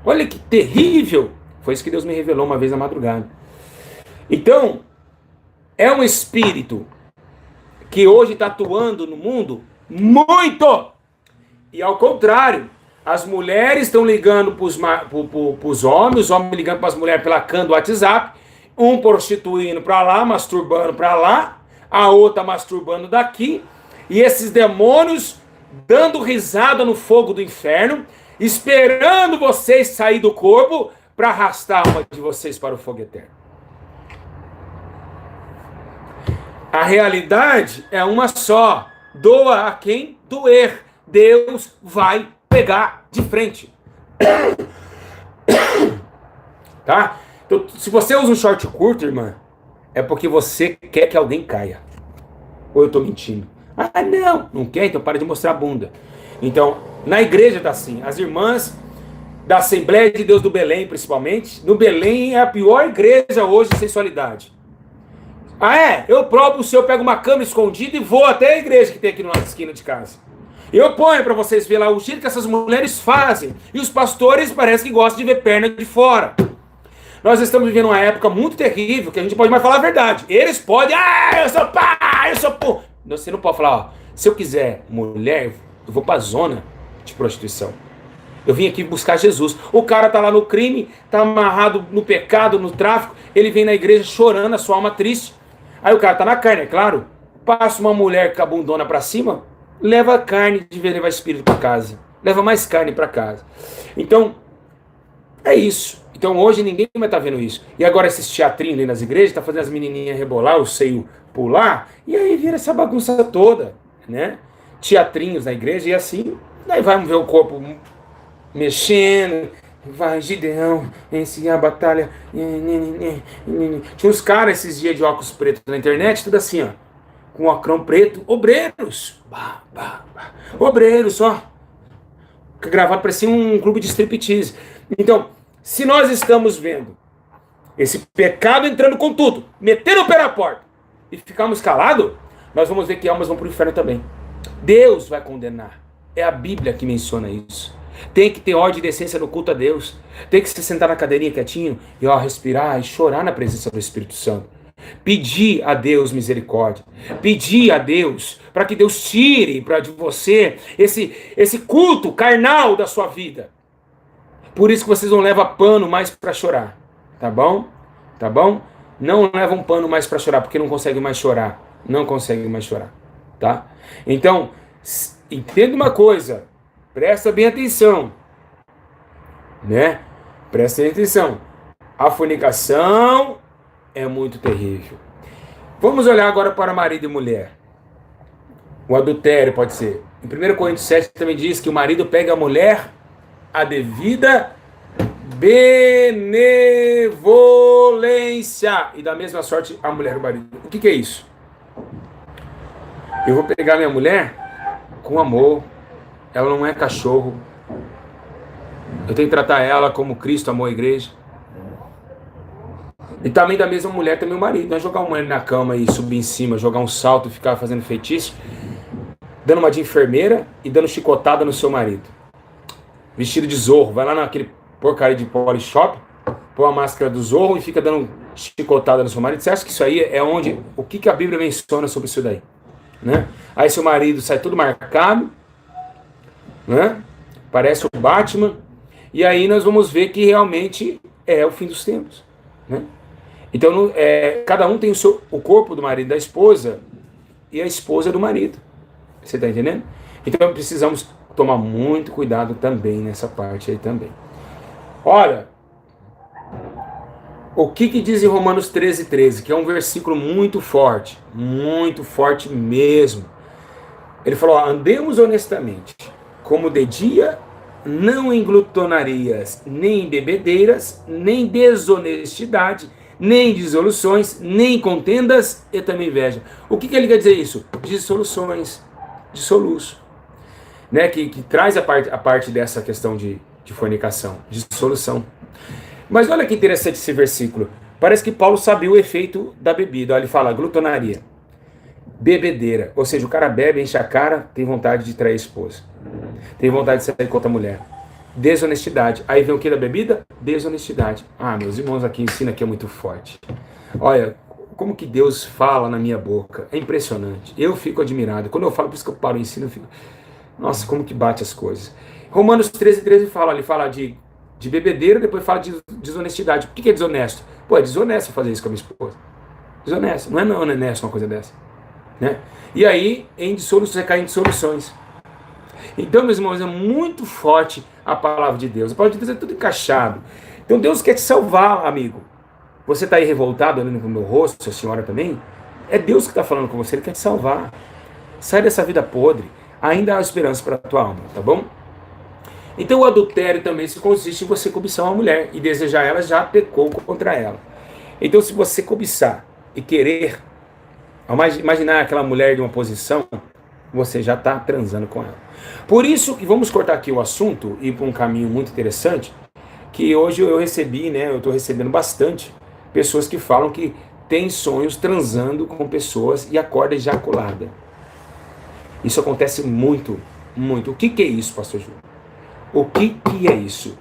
Olha que terrível. Foi isso que Deus me revelou uma vez na madrugada. Então, é um espírito que hoje está atuando no mundo muito. E ao contrário, as mulheres estão ligando para os homens, os homens ligando para as mulheres pela can do WhatsApp, um prostituindo para lá, masturbando para lá, a outra masturbando daqui, e esses demônios dando risada no fogo do inferno, esperando vocês sair do corpo para arrastar uma de vocês para o fogo eterno. A realidade é uma só. Doa a quem doer. Deus vai pegar de frente. Tá? Então, se você usa um short curto, irmã, é porque você quer que alguém caia. Ou eu estou mentindo? Ah, não quer? Então para de mostrar a bunda. Então, na igreja tá assim. As irmãs da Assembleia de Deus do Belém, principalmente, no Belém é a pior igreja hoje de sensualidade. Eu provo o senhor, pego uma câmera escondida e vou até a igreja que tem aqui na esquina de casa. Eu ponho para vocês verem lá o jeito que essas mulheres fazem. E os pastores parece que gostam de ver perna de fora. Nós estamos vivendo uma época muito terrível, que a gente pode mais falar a verdade. Eles podem, eu sou pai, eu sou pô. Você não pode falar, se eu quiser mulher, eu vou para a zona de prostituição. Eu vim aqui buscar Jesus. O cara tá lá no crime, tá amarrado no pecado, no tráfico, ele vem na igreja chorando, a sua alma triste. Aí o cara tá na carne, é claro. Passa uma mulher com a bundona pra cima, leva carne, devia levar espírito para casa. Leva mais carne para casa. Então, é isso. Então hoje ninguém vai estar vendo isso. E agora esses teatrinhos ali nas igrejas, tá fazendo as menininhas rebolar, o seio pular, e aí vira essa bagunça toda. né? Teatrinhos na igreja e assim, daí vamos ver o corpo mexendo, vai Gideão, vencer a batalha. Tinha uns caras esses dias de óculos pretos na internet, tudo assim, ó, com ocrão preto, obreiros, obreiros, só, gravado parecia um clube de striptease. Então, se nós estamos vendo esse pecado entrando com tudo, metendo o pé na porta e ficarmos calados, nós vamos ver que almas vão para o inferno também. Deus vai condenar. É a Bíblia que menciona isso. Tem que ter ódio e decência no culto a Deus. Tem que se sentar na cadeirinha quietinho e respirar e chorar na presença do Espírito Santo. Pedir a Deus misericórdia. Pedir a Deus para que Deus tire de você esse culto carnal da sua vida. Por isso que vocês não levam pano mais para chorar. Tá bom? Tá bom? Não levam pano mais para chorar, porque não conseguem mais chorar. Não conseguem mais chorar. Tá? Então, entenda uma coisa. Presta bem atenção. Né? Presta bem atenção. A fornicação é muito terrível. Vamos olhar agora para marido e mulher. O adultério pode ser. Em 1 Coríntios 7 também diz que o marido pega a mulher a devida benevolência. E da mesma sorte a mulher e o marido. O que é isso? Eu vou pegar minha mulher com amor. Ela não é cachorro. Eu tenho que tratar ela como Cristo amou a igreja. E também da mesma mulher também o marido. Não é jogar uma mulher na cama e subir em cima, jogar um salto e ficar fazendo feitiço, dando uma de enfermeira e dando chicotada no seu marido. Vestido de Zorro. Vai lá naquele porcaria de Polishop, põe a máscara do Zorro e fica dando chicotada no seu marido. Você acha que isso aí é onde... O que a Bíblia menciona sobre isso daí? Né? Aí seu marido sai todo marcado, né? Parece o Batman. E aí nós vamos ver que realmente é o fim dos tempos, né? Então cada um tem o corpo do marido e da esposa e a esposa do marido. Você está entendendo? Então precisamos tomar muito cuidado também nessa parte aí também. Olha, o que diz em Romanos 13:13, que é um versículo muito forte mesmo. Ele falou, andemos honestamente, como de dia, não em glutonarias, nem em bebedeiras, nem desonestidade, nem dissoluções, nem contendas e também inveja. O que ele quer dizer isso? Dissoluções, dissoluço, né? Que traz a parte dessa questão de fornicação, dissolução. Mas olha que interessante esse versículo. Parece que Paulo sabia o efeito da bebida. Olha, ele fala glutonaria, bebedeira, ou seja, o cara bebe, enche a cara, tem vontade de trair a esposa, tem vontade de sair com outra mulher. Desonestidade. Aí vem o que da bebida? Desonestidade. Ah, meus irmãos, aqui ensina que é muito forte. Olha, como que Deus fala na minha boca. É impressionante. Eu fico admirado. Quando eu falo, por isso que eu paro o ensino, eu fico... Nossa, como que bate as coisas. Romanos 13:13 fala, ele fala de bebedeira, depois fala de desonestidade. Por que é desonesto? Pô, é desonesto fazer isso com a minha esposa. Desonesto. Não é honesto uma coisa dessa. Né? E aí, em dissoluções, você cai em dissoluções. Então, meus irmãos, é muito forte a palavra de Deus. A palavra de Deus é tudo encaixado. Então, Deus quer te salvar, amigo. Você está aí revoltado, olhando para o meu rosto, a senhora também? É Deus que está falando com você, Ele quer te salvar. Sai dessa vida podre. Ainda há esperança para a tua alma, tá bom? Então, o adultério também se consiste em você cobiçar uma mulher e desejar ela, já pecou contra ela. Então, se você cobiçar e querer, imaginar aquela mulher de uma posição, você já está transando com ela. Por isso que vamos cortar aqui o assunto e ir para um caminho muito interessante, que hoje eu recebi, né? Eu estou recebendo bastante pessoas que falam que têm sonhos transando com pessoas e acorda ejaculada. Isso acontece muito, muito. O que é isso, pastor Júlio? O que é isso?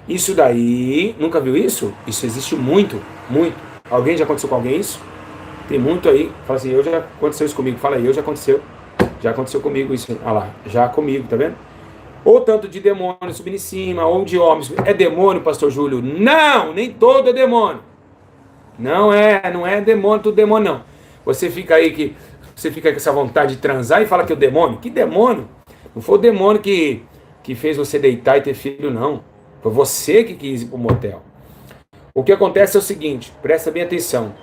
Isso daí, nunca viu isso? Isso existe muito, muito. Alguém já aconteceu com alguém isso? Tem muito aí. Fala assim, já aconteceu isso comigo. Fala aí, já aconteceu. Já aconteceu comigo isso. Ah lá, já comigo, tá vendo? Ou tanto de demônio subindo em cima, ou de homens. É demônio, pastor Júlio? Não, nem todo é demônio. Não é demônio, tudo demônio não. Você fica aí com essa vontade de transar e fala que é o demônio. Que demônio? Não foi o demônio que fez você deitar e ter filho, não. Foi você que quis ir pro motel. O que acontece é o seguinte, presta bem atenção.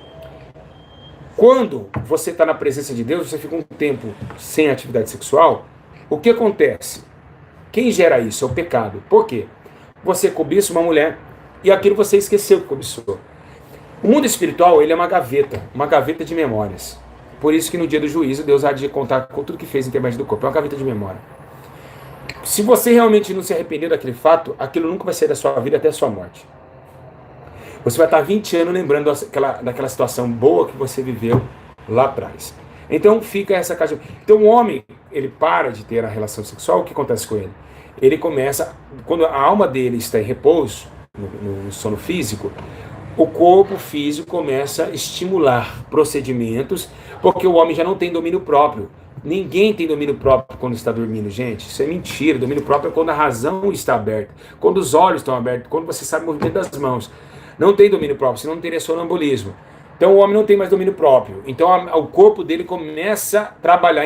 Quando você está na presença de Deus, você fica um tempo sem atividade sexual, o que acontece? Quem gera isso? É o pecado. Por quê? Você cobiça uma mulher e aquilo você esqueceu que cobiçou. O mundo espiritual, ele é uma gaveta de memórias. Por isso que no dia do juízo, Deus há de contar com tudo que fez em intermédio do corpo. É uma gaveta de memória. Se você realmente não se arrepender daquele fato, aquilo nunca vai sair da sua vida até a sua morte. Você vai estar 20 anos lembrando daquela situação boa que você viveu lá atrás. Então fica essa caixa. Então o homem, ele para de ter a relação sexual, o que acontece com ele? Ele começa, quando a alma dele está em repouso, no sono físico, o corpo físico começa a estimular procedimentos, porque o homem já não tem domínio próprio. Ninguém tem domínio próprio quando está dormindo, gente. Isso é mentira. Domínio próprio é quando a razão está aberta, quando os olhos estão abertos, quando você sabe o movimento das mãos. Não tem domínio próprio, senão não teria sonambulismo. Então o homem não tem mais domínio próprio. Então o corpo dele começa a trabalhar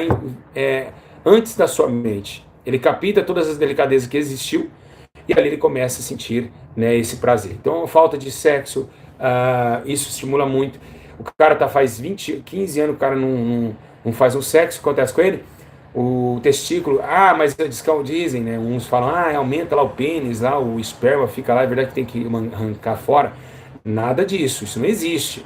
antes da sua mente. Ele capta todas as delicadezas que existiu e ali ele começa a sentir, né, esse prazer. Então a falta de sexo, isso estimula muito. O cara faz 15 anos, o cara não faz um sexo, o que acontece com ele? O testículo, mas dizem, né? Uns falam, aumenta lá o pênis, lá o esperma fica lá, é verdade que tem que arrancar fora. Nada disso, isso não existe,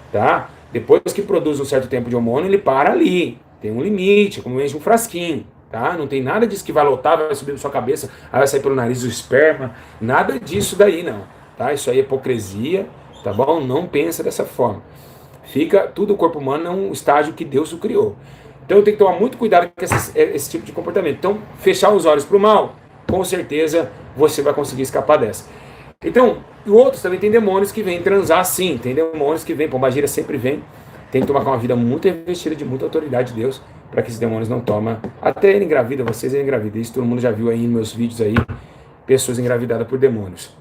tá? Depois que produz um certo tempo de hormônio, ele para ali, tem um limite, como enche um frasquinho, tá? Não tem nada disso que vai lotar, vai subir na sua cabeça, aí vai sair pelo nariz o esperma, nada disso daí não, tá? Isso aí é hipocrisia, tá bom? Não pensa dessa forma. Fica, tudo o corpo humano é um estágio que Deus o criou. Então tem que tomar muito cuidado com esse tipo de comportamento. Então, fechar os olhos para o mal, com certeza você vai conseguir escapar dessa. Então, e outros também tem demônios que vêm transar sim, tem demônios que vêm, pombagira sempre vem. Tem que tomar com uma vida muito investida de muita autoridade de Deus, para que esses demônios não tomem. Até ele engravida, vocês engravidam. Isso todo mundo já viu aí nos meus vídeos aí, pessoas engravidadas por demônios.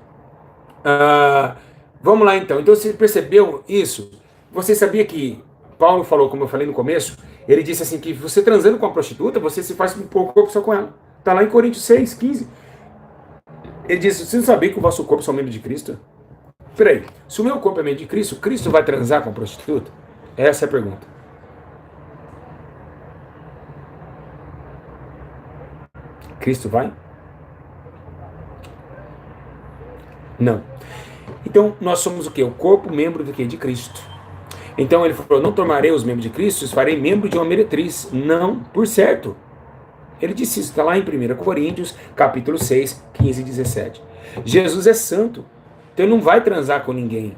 Vamos lá então. Então você percebeu isso? Você sabia que Paulo falou, como eu falei no começo, ele disse assim que você transando com uma prostituta, você se faz um pouco corpo só com ela. Está lá em Coríntios 6:15. Ele disse, você não sabia que o vosso corpo é um membro de Cristo? Peraí, se o meu corpo é membro de Cristo, Cristo vai transar com a prostituta? Essa é a pergunta. Cristo vai? Não. Então, nós somos o quê? O corpo, membro do quê? De Cristo. Então ele falou, não tomarei os membros de Cristo, os farei membro de uma meretriz. Não, por certo. Ele disse isso, está lá em 1 Coríntios, capítulo 6, 15 e 17. Jesus é santo. Então ele não vai transar com ninguém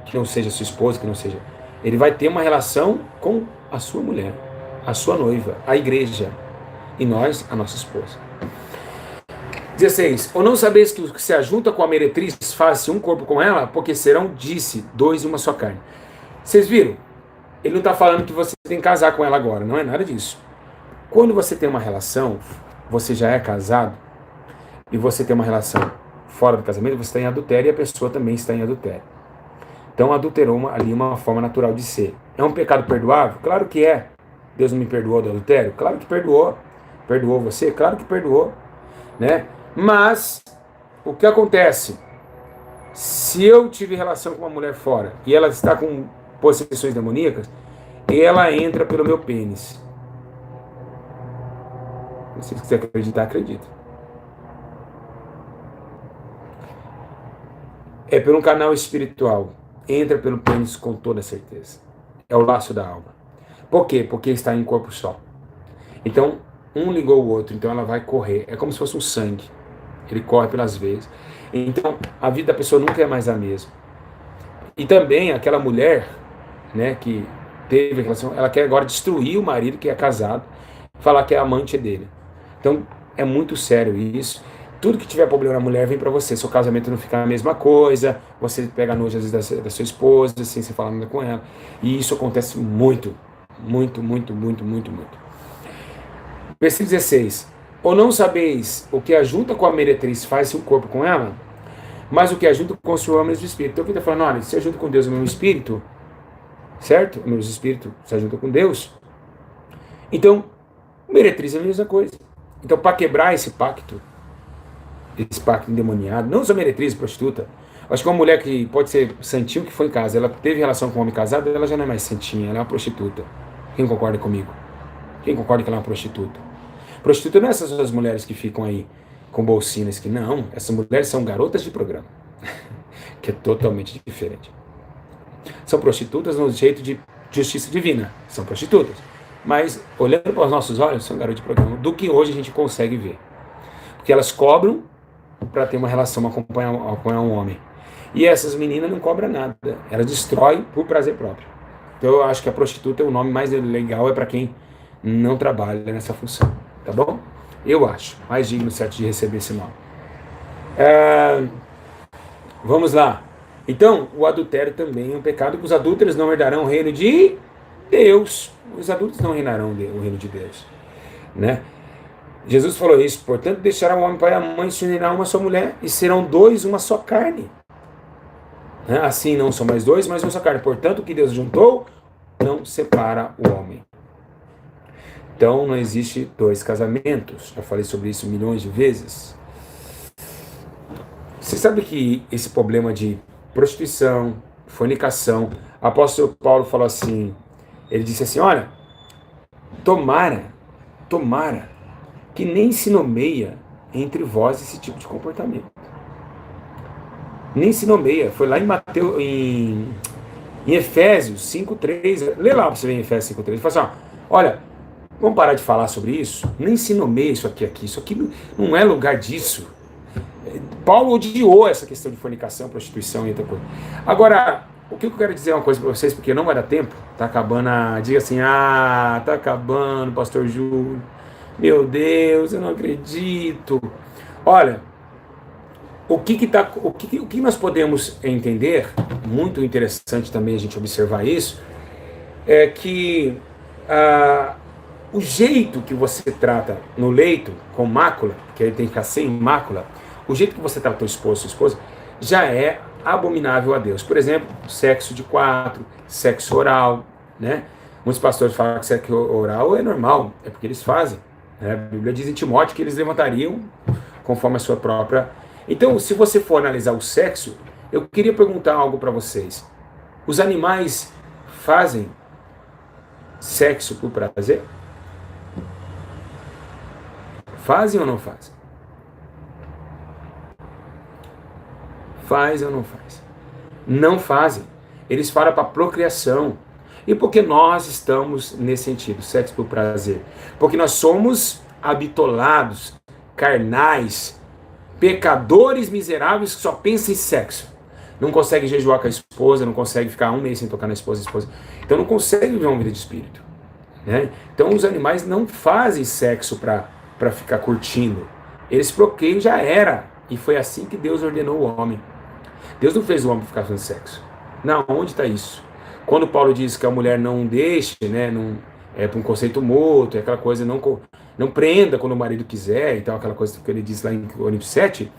que não seja sua esposa, que não seja... Ele vai ter uma relação com a sua mulher, a sua noiva, a igreja. E nós, a nossa esposa. 16. Ou não sabeis que o que se ajunta com a meretriz faz-se um corpo com ela? Porque serão, disse, dois em uma só carne. Vocês viram? Ele não está falando que você tem que casar com ela agora. Não é nada disso. Quando você tem uma relação, você já é casado, e você tem uma relação fora do casamento, você está em adultério e a pessoa também está em adultério. Então adulterou ali uma forma natural de ser. É um pecado perdoável? Claro que é. Deus não me perdoou do adultério? Claro que perdoou. Perdoou você? Claro que perdoou. Né? Mas, o que acontece? Se eu tive relação com uma mulher fora, e ela está com possessões demoníacas, ela entra pelo meu pênis. Se você quiser acreditar, acredita. É por um canal espiritual. Entra pelo pênis com toda certeza. É o laço da alma. Por quê? Porque está em corpo só. Então, um ligou o outro, então ela vai correr. É como se fosse um sangue. Ele corre pelas veias. Então, a vida da pessoa nunca é mais a mesma. E também aquela mulher, né, que teve relação, ela quer agora destruir o marido que é casado, falar que é amante dele. Então, é muito sério isso. Tudo que tiver problema na mulher vem pra você. Seu casamento não fica a mesma coisa, você pega nojo às vezes da sua esposa, sem você falar nada com ela. E isso acontece muito, muito, muito, muito, muito, muito. Versículo 16. Ou não sabeis o que ajunta com a meretriz faz-se um corpo com ela? Mas o que ajunta com o Senhor é o mesmo espírito. Então, quem está falando, olha, se ajunta com Deus é o mesmo espírito, certo? O mesmo espírito se ajunta com Deus. Então, meretriz é a mesma coisa. Então, para quebrar esse pacto endemoniado, não só meretriz, prostituta, Acho que uma mulher que pode ser santinho que foi em casa, ela teve relação com um homem casado, ela já não é mais santinha, ela é uma prostituta. Quem concorda comigo? Quem concorda que ela é uma prostituta? Prostituta não é essas mulheres que ficam aí com bolsinhas, que não. Essas mulheres são garotas de programa, que é totalmente diferente. São prostitutas no jeito de justiça divina, são prostitutas. Mas, olhando para os nossos olhos, são garotas de programa, do que hoje a gente consegue ver. Porque elas cobram para ter uma relação, acompanhar um homem. E essas meninas não cobram nada, elas destroem por prazer próprio. Então eu acho que a prostituta, o nome mais legal é para quem não trabalha nessa função, tá bom? Eu acho mais digno, certo, de receber esse nome. Vamos lá. Então, o adultério também é um pecado, que os adúlteros não herdarão o reino de Deus. Os adultos não reinarão o reino de Deus, né? Jesus falou isso: portanto, deixará o homem pai e a mãe, se unirá uma só mulher, e serão dois uma só carne. Assim não são mais dois, mas uma só carne. Portanto, o que Deus juntou, não separa o homem. Então, não existe dois casamentos. Já falei sobre isso milhões de vezes. Você sabe que esse problema de prostituição, fornicação, o apóstolo Paulo falou assim, ele disse assim, olha, tomara que nem se nomeia entre vós esse tipo de comportamento. Nem se nomeia. Foi lá em Mateus, em Efésios 5:3. Lê lá para você ver em Efésios 5:3. Ele fala assim, olha, vamos parar de falar sobre isso? Nem se nomeia isso aqui. Isso aqui não é lugar disso. Paulo odiou essa questão de fornicação, prostituição e outra coisa. Agora, o que eu quero dizer é uma coisa para vocês, porque não vai dar tempo. Tá acabando diga assim, tá acabando, pastor Júlio. Meu Deus, eu não acredito. Olha, o que nós podemos entender, muito interessante também a gente observar isso, é que o jeito que você trata no leito com mácula, que ele tem que ficar sem mácula, o jeito que você trata o esposo, sua esposa, já é abominável a Deus. Por exemplo, sexo de 4, sexo oral, né? Muitos pastores falam que sexo oral é normal, é porque eles fazem. Né? A Bíblia diz em Timóteo que eles levantariam conforme a sua própria... Então, se você for analisar o sexo, eu queria perguntar algo para vocês. Os animais fazem sexo por prazer? Fazem ou não fazem? Faz ou não faz? Não fazem. Eles falam para procriação. E por que nós estamos nesse sentido, sexo por prazer? Porque nós somos habitolados, carnais, pecadores miseráveis que só pensam em sexo. Não consegue jejuar com a esposa, não consegue ficar um mês sem tocar na esposa. Então não consegue viver uma vida de espírito. Né? Então os animais não fazem sexo para ficar curtindo. Eles procriam, já era. E foi assim que Deus ordenou o homem. Deus não fez o homem ficar fazendo sexo. Não, onde está isso? Quando Paulo diz que a mulher não deixe, né, não, é para um conceito mútuo, é aquela coisa, não prenda quando o marido quiser, então aquela coisa que ele diz lá em Coríntios 7,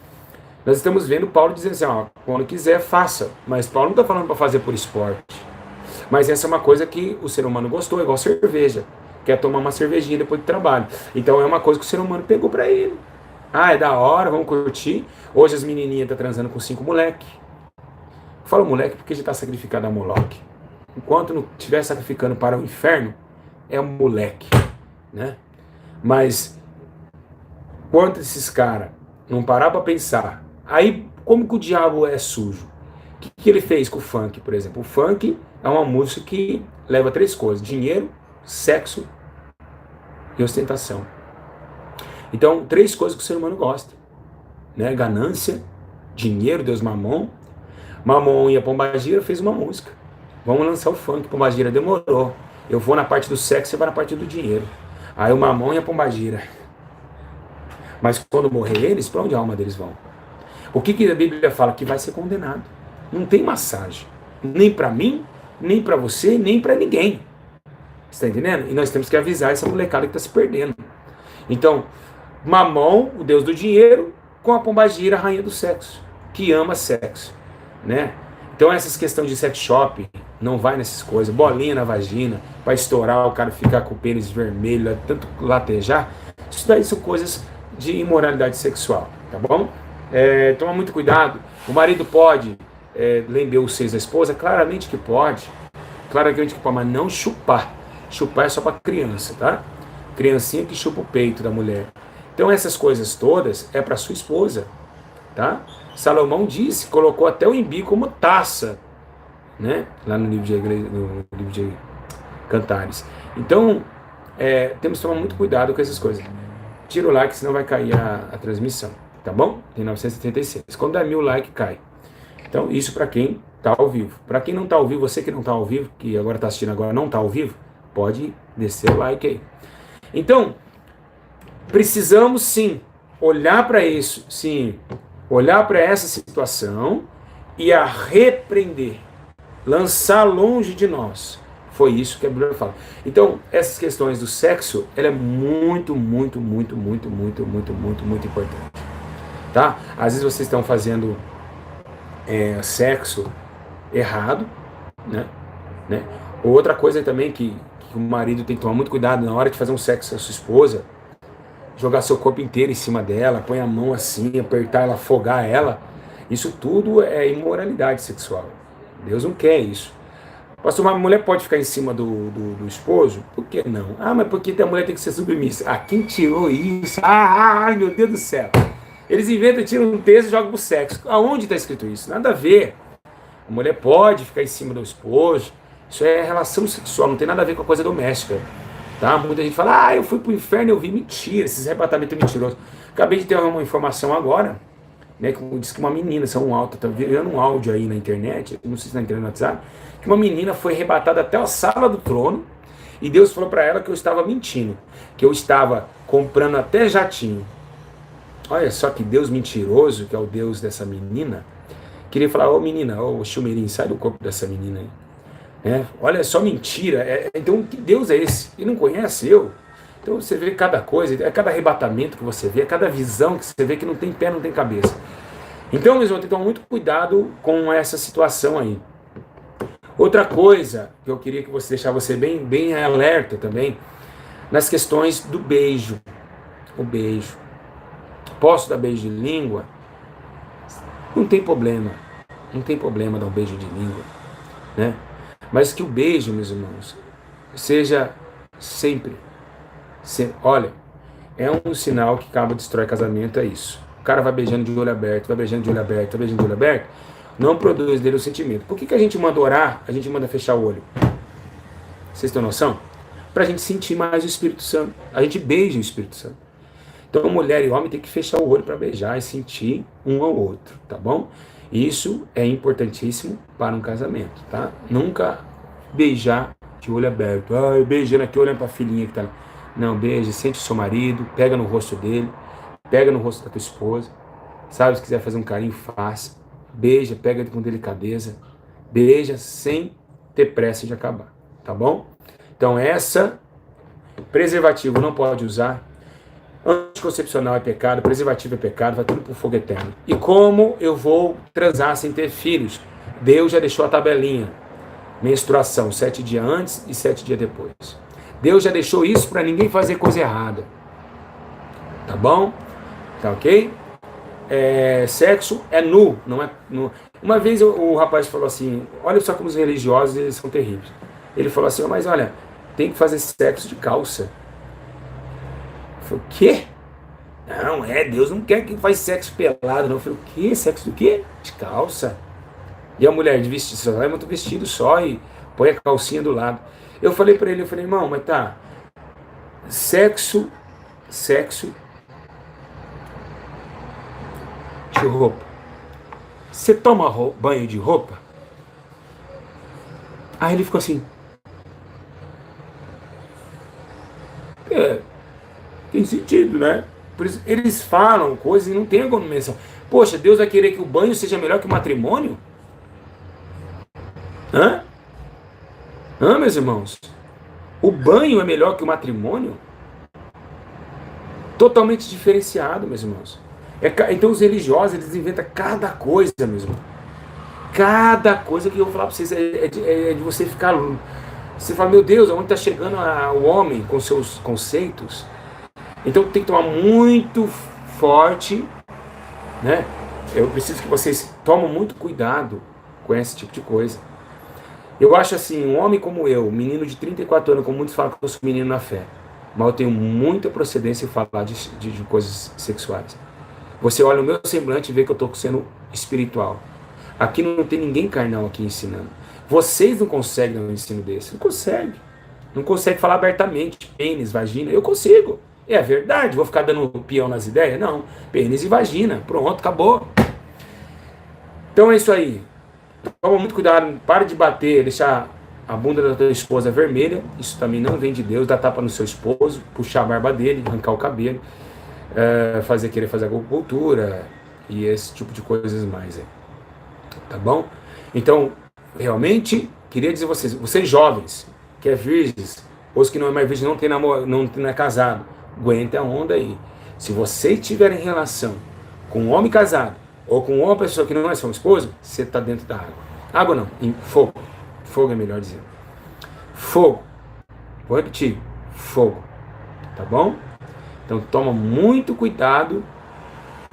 nós estamos vendo Paulo dizendo assim, quando quiser, faça. Mas Paulo não está falando para fazer por esporte. Mas essa é uma coisa que o ser humano gostou, é igual cerveja. Quer tomar uma cervejinha depois do trabalho. Então é uma coisa que o ser humano pegou para ele. É da hora, vamos curtir. Hoje as menininhas estão transando com 5 moleque. Eu falo moleque porque já está sacrificado a Moloque. Enquanto não estiver sacrificando para o inferno, é um moleque, né? Mas, quando esses caras não parar para pensar, aí como que o diabo é sujo? O que ele fez com o funk, por exemplo? O funk é uma música que leva 3 coisas: dinheiro, sexo e ostentação. Então, 3 coisas que o ser humano gosta, né? Ganância, dinheiro, Deus Mamon. Mamon e a Pombagira fez uma música. Vamos lançar o funk. Pombagira demorou. Eu vou na parte do sexo, você vai na parte do dinheiro. Aí o Mamon e a Pombagira. Mas quando morrer eles, para onde a alma deles vão? O que a Bíblia fala? Que vai ser condenado. Não tem massagem. Nem para mim, nem para você, nem para ninguém. Você está entendendo? E nós temos que avisar essa molecada que está se perdendo. Então, Mamon, o deus do dinheiro, com a Pombagira, a rainha do sexo, que ama sexo, né? Então essas questões de sex shop, não vai nessas coisas, bolinha na vagina, para estourar, o cara ficar com o pênis vermelho, tanto latejar, isso daí são coisas de imoralidade sexual, tá bom? Toma muito cuidado. O marido pode lamber os seios da esposa? Claramente que pode. Claramente que pode, mas não chupar. Chupar é só para criança, tá? Criancinha que chupa o peito da mulher. Então essas coisas todas é para sua esposa, tá? Salomão disse, colocou até o embi como taça, né? Lá no livro de Cantares. Então, temos que tomar muito cuidado com essas coisas. Tira o like, senão vai cair a transmissão, tá bom? Tem 976. Quando der 1000 likes, cai. Então, isso para quem tá ao vivo. Para quem não tá ao vivo, você que não tá ao vivo, que agora tá assistindo agora não tá ao vivo, pode descer o like aí. Então, precisamos sim olhar para isso, sim, olhar para essa situação e a repreender, lançar longe de nós. Foi isso que a Bíblia fala. Então, essas questões do sexo, ela é muito importante. Tá? Às vezes vocês estão fazendo sexo errado, né? Outra coisa também que o marido tem que tomar muito cuidado na hora de fazer um sexo com a sua esposa, jogar seu corpo inteiro em cima dela, põe a mão assim, apertar ela, afogar ela. Isso tudo é imoralidade sexual. Deus não quer isso. Pastor, uma mulher pode ficar em cima do esposo? Por que não? Ah, mas porque a mulher tem que ser submissa. Ah, quem tirou isso? Ai, meu Deus do céu. Eles inventam, tiram um texto e jogam pro sexo. Aonde está escrito isso? Nada a ver. A mulher pode ficar em cima do esposo. Isso é relação sexual, não tem nada a ver com a coisa doméstica. Tá? Muita gente fala, eu fui pro inferno e eu vi. Mentira, esses arrebatamentos mentirosos. Acabei de ter uma informação agora, né, que diz que uma menina, tá virando um áudio aí na internet, não sei se na internet no WhatsApp, que uma menina foi arrebatada até a sala do trono e Deus falou para ela que eu estava mentindo, que eu estava comprando até jatinho. Olha só que Deus mentiroso, que é o Deus dessa menina. Queria falar, menina, Chumeirinho, sai do corpo dessa menina aí. Olha só mentira. Então que Deus é esse? Ele não conhece eu? Então você vê cada coisa, cada arrebatamento que você vê, cada visão que você vê que não tem pé, não tem cabeça. Então, meus irmãos, tem que tomar muito cuidado com essa situação aí. Outra coisa que eu queria que você deixar você bem alerta também, nas questões do beijo. O beijo. Posso dar beijo de língua? Não tem problema. Não tem problema dar um beijo de língua, né? Mas que o beijo, meus irmãos, seja sempre. Olha, é um sinal que acaba destrói casamento, é isso. O cara vai beijando de olho aberto, vai beijando de olho aberto, vai beijando de olho aberto, não produz dele o sentimento. Por que a gente manda orar, a gente manda fechar o olho? Vocês têm noção? Pra gente sentir mais o Espírito Santo. A gente beija o Espírito Santo. Então mulher e homem tem que fechar o olho para beijar e sentir um ao outro, tá bom? Isso é importantíssimo para um casamento, tá? Nunca beijar de olho aberto. Eu beijando aqui, olhando para a filhinha que tá ali. Não, beija, sente o seu marido, pega no rosto dele, pega no rosto da tua esposa, sabe, se quiser fazer um carinho, faça. Beija, pega com delicadeza, beija sem ter pressa de acabar, tá bom? Então preservativo não pode usar, anticoncepcional é pecado, preservativo é pecado, vai tudo pro fogo eterno. E como eu vou transar sem ter filhos? Deus já deixou a tabelinha, menstruação, 7 dias antes e 7 dias depois. Deus já deixou isso para ninguém fazer coisa errada. Tá bom? Tá ok? Sexo é nu, não é nu. Uma vez o rapaz falou assim, olha só como os religiosos eles são terríveis. Ele falou assim, mas olha, tem que fazer sexo de calça. Eu falei, o quê? Não, Deus não quer que faz sexo pelado, não. Eu falei, o quê? Sexo do quê? De calça. E a mulher de vestido só, vai muito vestido só e põe a calcinha do lado. Eu falei pra ele, irmão, mas tá, sexo de roupa. Você toma banho de roupa? Aí ele ficou assim. Tem sentido, né? Por isso, eles falam coisas e não tem argumentação. Poxa, Deus vai querer que o banho seja melhor que o matrimônio? Meus irmãos? O banho é melhor que o matrimônio? Totalmente diferenciado, meus irmãos. Então os religiosos, eles inventam cada coisa, meus irmãos. Cada coisa que eu vou falar para vocês é de você ficar... Você fala, meu Deus, aonde está chegando o homem com seus conceitos? Então tem que tomar muito forte, né? Eu preciso que vocês tomem muito cuidado com esse tipo de coisa. Eu acho assim, um homem como eu, um menino de 34 anos, como muitos falam que eu sou menino na fé, mas eu tenho muita procedência em falar de coisas sexuais. Você olha o meu semblante e vê que eu estou sendo espiritual. Aqui não tem ninguém carnal aqui ensinando. Vocês não conseguem dar um ensino desse. Não conseguem. Não conseguem falar abertamente. Pênis, vagina. Eu consigo. É verdade. Vou ficar dando peão nas ideias? Não. Pênis e vagina. Pronto, acabou. Então é isso aí. Toma muito cuidado. Pare de bater, deixar a bunda da tua esposa vermelha. Isso também não vem de Deus. Dá tapa no seu esposo, puxar a barba dele, arrancar o cabelo, querer fazer acupuntura e esse tipo de coisas mais. Tá bom? Então, realmente, queria dizer a vocês jovens, que é virgens, ou os que não é mais virgem, não é casado, aguentem a onda aí. Se vocês tiverem relação com um homem casado, ou com uma pessoa que não é seu esposo, você está dentro da água. Água não, em fogo. Fogo é melhor dizer. Fogo. Vou repetir. Fogo. Tá bom? Então toma muito cuidado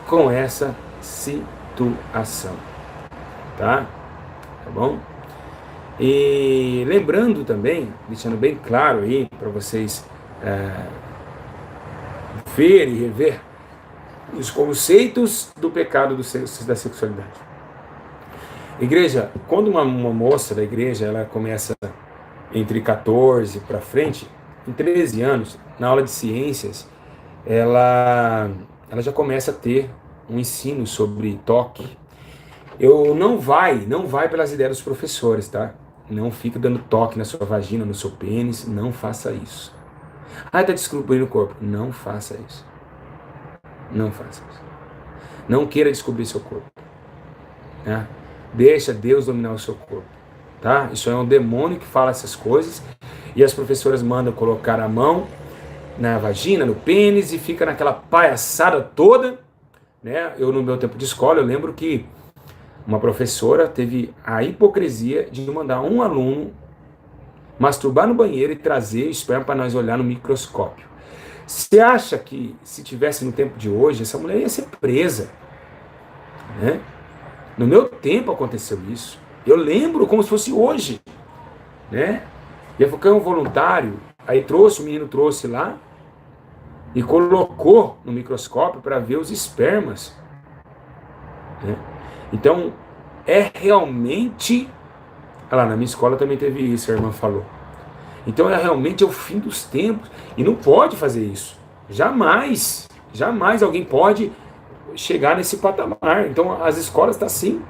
com essa situação. Tá? Tá bom? E lembrando também, deixando bem claro aí para vocês ver e rever os conceitos do pecado da sexualidade. Igreja, quando uma moça da igreja ela começa entre 14 para frente, em 13 anos, na aula de ciências, ela já começa a ter um ensino sobre toque. Não vai pelas ideias dos professores, tá? Não fica dando toque na sua vagina, no seu pênis, não faça isso. Ah, tá descobrindo o corpo. Não faça isso. Não faça isso. Não queira descobrir seu corpo. Né? Deixa Deus dominar o seu corpo. Tá? Isso é um demônio que fala essas coisas e as professoras mandam colocar a mão na vagina, no pênis e fica naquela palhaçada toda. Né? Eu, no meu tempo de escola, eu lembro que uma professora teve a hipocrisia de mandar um aluno masturbar no banheiro e trazer esperma para nós olhar no microscópio. Você acha que se tivesse no tempo de hoje, essa mulher ia ser presa? Né? No meu tempo aconteceu isso. Eu lembro como se fosse hoje. Né? E foi um voluntário, aí o menino trouxe lá e colocou no microscópio para ver os espermas. Né? Então, é realmente... Olha lá, na minha escola também teve isso, a irmã falou. Então, realmente o fim dos tempos. E não pode fazer isso. Jamais alguém pode chegar nesse patamar. Então, as escolas estão assim.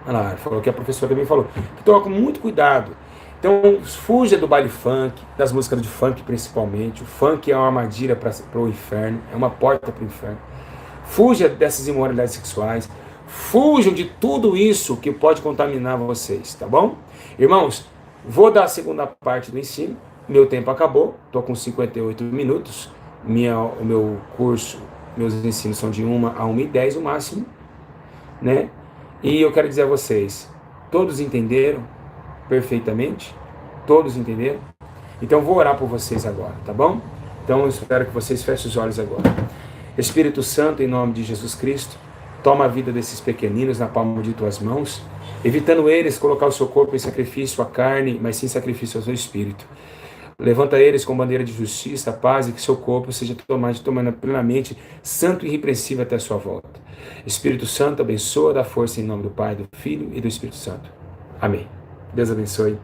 Olha lá, falou que a professora também falou. Então, com muito cuidado. Então, fuja do baile funk, das músicas de funk principalmente. O funk é uma armadilha para o inferno, é uma porta para o inferno. Fuja dessas imoralidades sexuais. Fujam de tudo isso que pode contaminar vocês, tá bom? Irmãos, vou dar a segunda parte do ensino. Meu tempo acabou, estou com 58 minutos. O meu curso, meus ensinos são de 1 a 1h10 o máximo, né? E eu quero dizer a vocês, todos entenderam perfeitamente? Todos entenderam? Então vou orar por vocês agora, tá bom? Então eu espero que vocês fechem os olhos agora. Espírito Santo, em nome de Jesus Cristo, toma a vida desses pequeninos na palma de tuas mãos, evitando eles colocar o seu corpo em sacrifício à carne, mas sim sacrifício ao seu espírito. Levanta eles com bandeira de justiça, paz e que seu corpo seja tomado plenamente santo e irrepreensível até a sua volta. Espírito Santo, abençoa, dá força em nome do Pai, do Filho e do Espírito Santo. Amém. Deus abençoe.